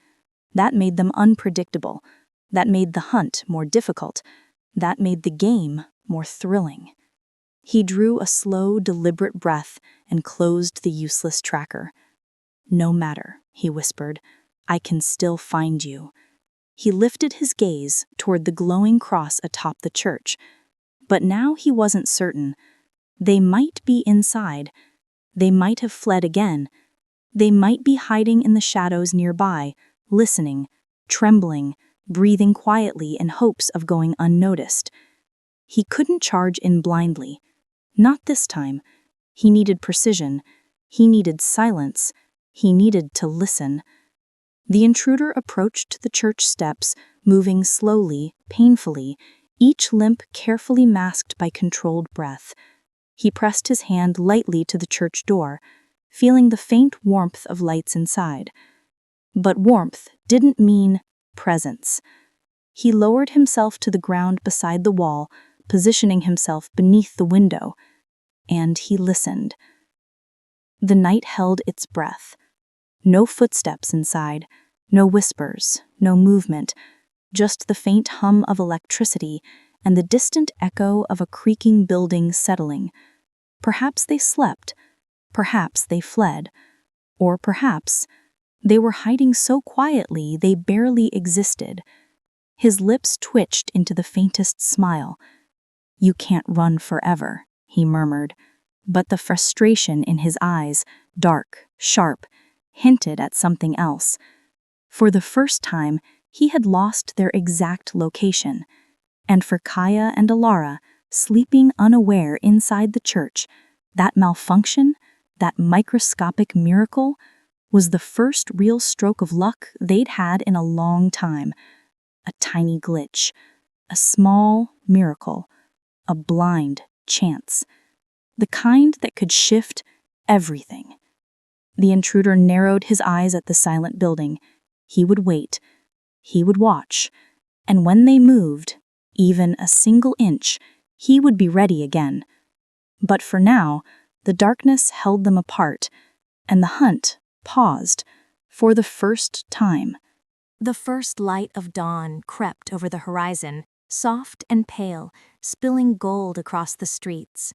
That made them unpredictable. That made the hunt more difficult. That made the game more thrilling. He drew a slow, deliberate breath and closed the useless tracker. "No matter," he whispered, "I can still find you." He lifted his gaze toward the glowing cross atop the church. But now he wasn't certain. They might be inside. They might have fled again. They might be hiding in the shadows nearby, listening, trembling, breathing quietly in hopes of going unnoticed. He couldn't charge in blindly. Not this time. He needed precision. He needed silence. He needed to listen. The intruder approached the church steps, moving slowly, painfully, each limp carefully masked by controlled breath. He pressed his hand lightly to the church door, feeling the faint warmth of lights inside. But warmth didn't mean presence. He lowered himself to the ground beside the wall, positioning himself beneath the window, and he listened. The night held its breath. No footsteps inside, no whispers, no movement, just the faint hum of electricity and the distant echo of a creaking building settling. Perhaps they slept, perhaps they fled, or perhaps they were hiding so quietly they barely existed. His lips twitched into the faintest smile. "You can't run forever," he murmured, but the frustration in his eyes, dark, sharp, hinted at something else. For the first time, he had lost their exact location, and for Kaia and Elara, sleeping unaware inside the church, that malfunction, that microscopic miracle, was the first real stroke of luck they'd had in a long time. A tiny glitch, a small miracle, a blind chance, the kind that could shift everything. The intruder narrowed his eyes at the silent building. He would wait. He would watch. And when they moved, even a single inch, he would be ready again. But for now, the darkness held them apart, and the hunt paused for the first time. The first light of dawn crept over the horizon, soft and pale, spilling gold across the streets.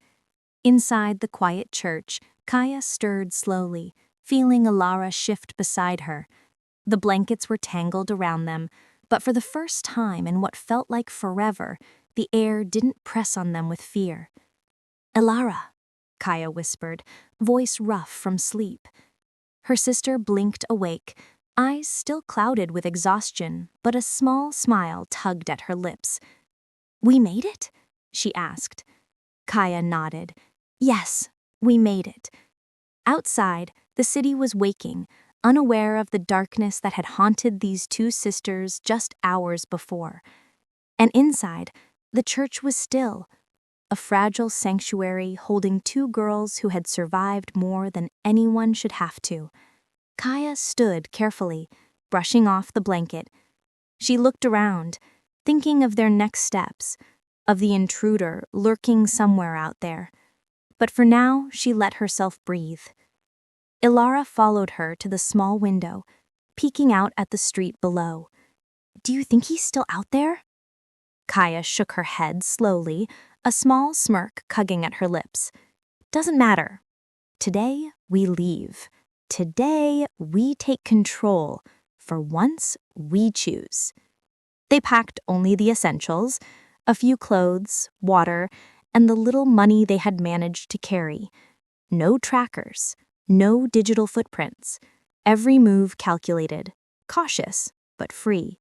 Inside the quiet church, Kaia stirred slowly, feeling Elara shift beside her. The blankets were tangled around them, but for the first time in what felt like forever, the air didn't press on them with fear. "Elara," Kaia whispered, voice rough from sleep. Her sister blinked awake, eyes still clouded with exhaustion, but a small smile tugged at her lips. "We made it?" she asked. Kaia nodded. "Yes, we made it." Outside, the city was waking, unaware of the darkness that had haunted these two sisters just hours before. And inside, the church was still, a fragile sanctuary holding two girls who had survived more than anyone should have to. Kaia stood carefully, brushing off the blanket. She looked around, thinking of their next steps, of the intruder lurking somewhere out there. But for now, she let herself breathe. Elara followed her to the small window, peeking out at the street below. "Do you think he's still out there?" Kaia shook her head slowly, a small smirk tugging at her lips. "Doesn't matter. Today, we leave. Today, we take control. For once, we choose. They packed only the essentials, a few clothes, water, and the little money they had managed to carry. No trackers, no digital footprints. Every move calculated, cautious, but free.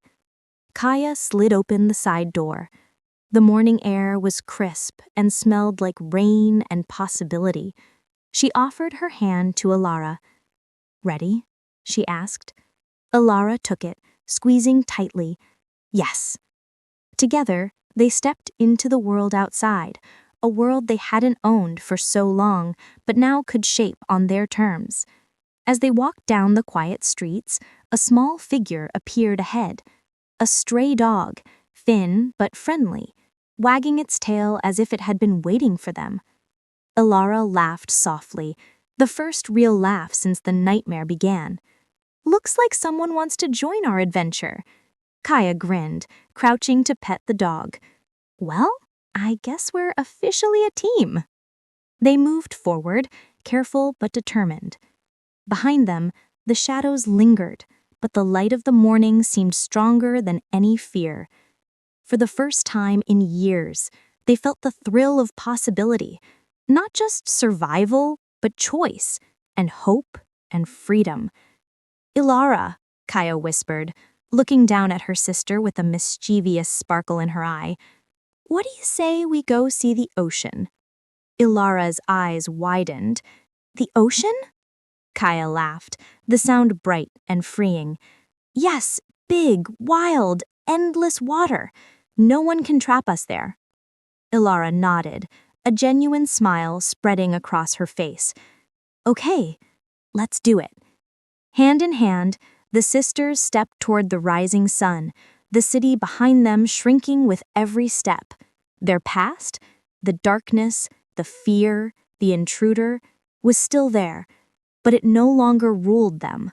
Kaia slid open the side door. The morning air was crisp and smelled like rain and possibility. She offered her hand to Elara. "Ready?" she asked. Elara took it, squeezing tightly. Yes. Together, they stepped into the world outside, a world they hadn't owned for so long, but now could shape on their terms. As they walked down the quiet streets, a small figure appeared ahead. A stray dog, thin but friendly, wagging its tail as if it had been waiting for them. Elara laughed softly, the first real laugh since the nightmare began. "Looks like someone wants to join our adventure." Kaia grinned, crouching to pet the dog. "Well, I guess we're officially a team." They moved forward, careful but determined. Behind them, the shadows lingered, but the light of the morning seemed stronger than any fear. For the first time in years, they felt the thrill of possibility, not just survival, but choice, and hope, and freedom. "Elara," Kaia whispered, looking down at her sister with a mischievous sparkle in her eye. "What do you say we go see the ocean?" Ilara's eyes widened. "The ocean?" Kaia laughed, the sound bright and freeing. "Yes, big, wild, endless water. No one can trap us there." Elara nodded, a genuine smile spreading across her face. "Okay, let's do it." Hand in hand, the sisters stepped toward the rising sun, the city behind them shrinking with every step. Their past, the darkness, the fear, the intruder, was still there, but it no longer ruled them.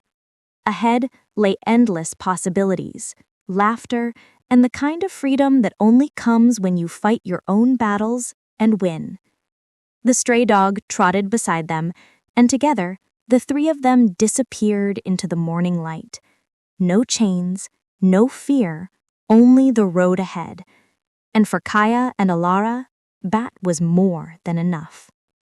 Ahead lay endless possibilities, laughter, and the kind of freedom that only comes when you fight your own battles and win. The stray dog trotted beside them, and together, the three of them disappeared into the morning light. No chains, no fear, only the road ahead. And for Kaia and Elara, that was more than enough.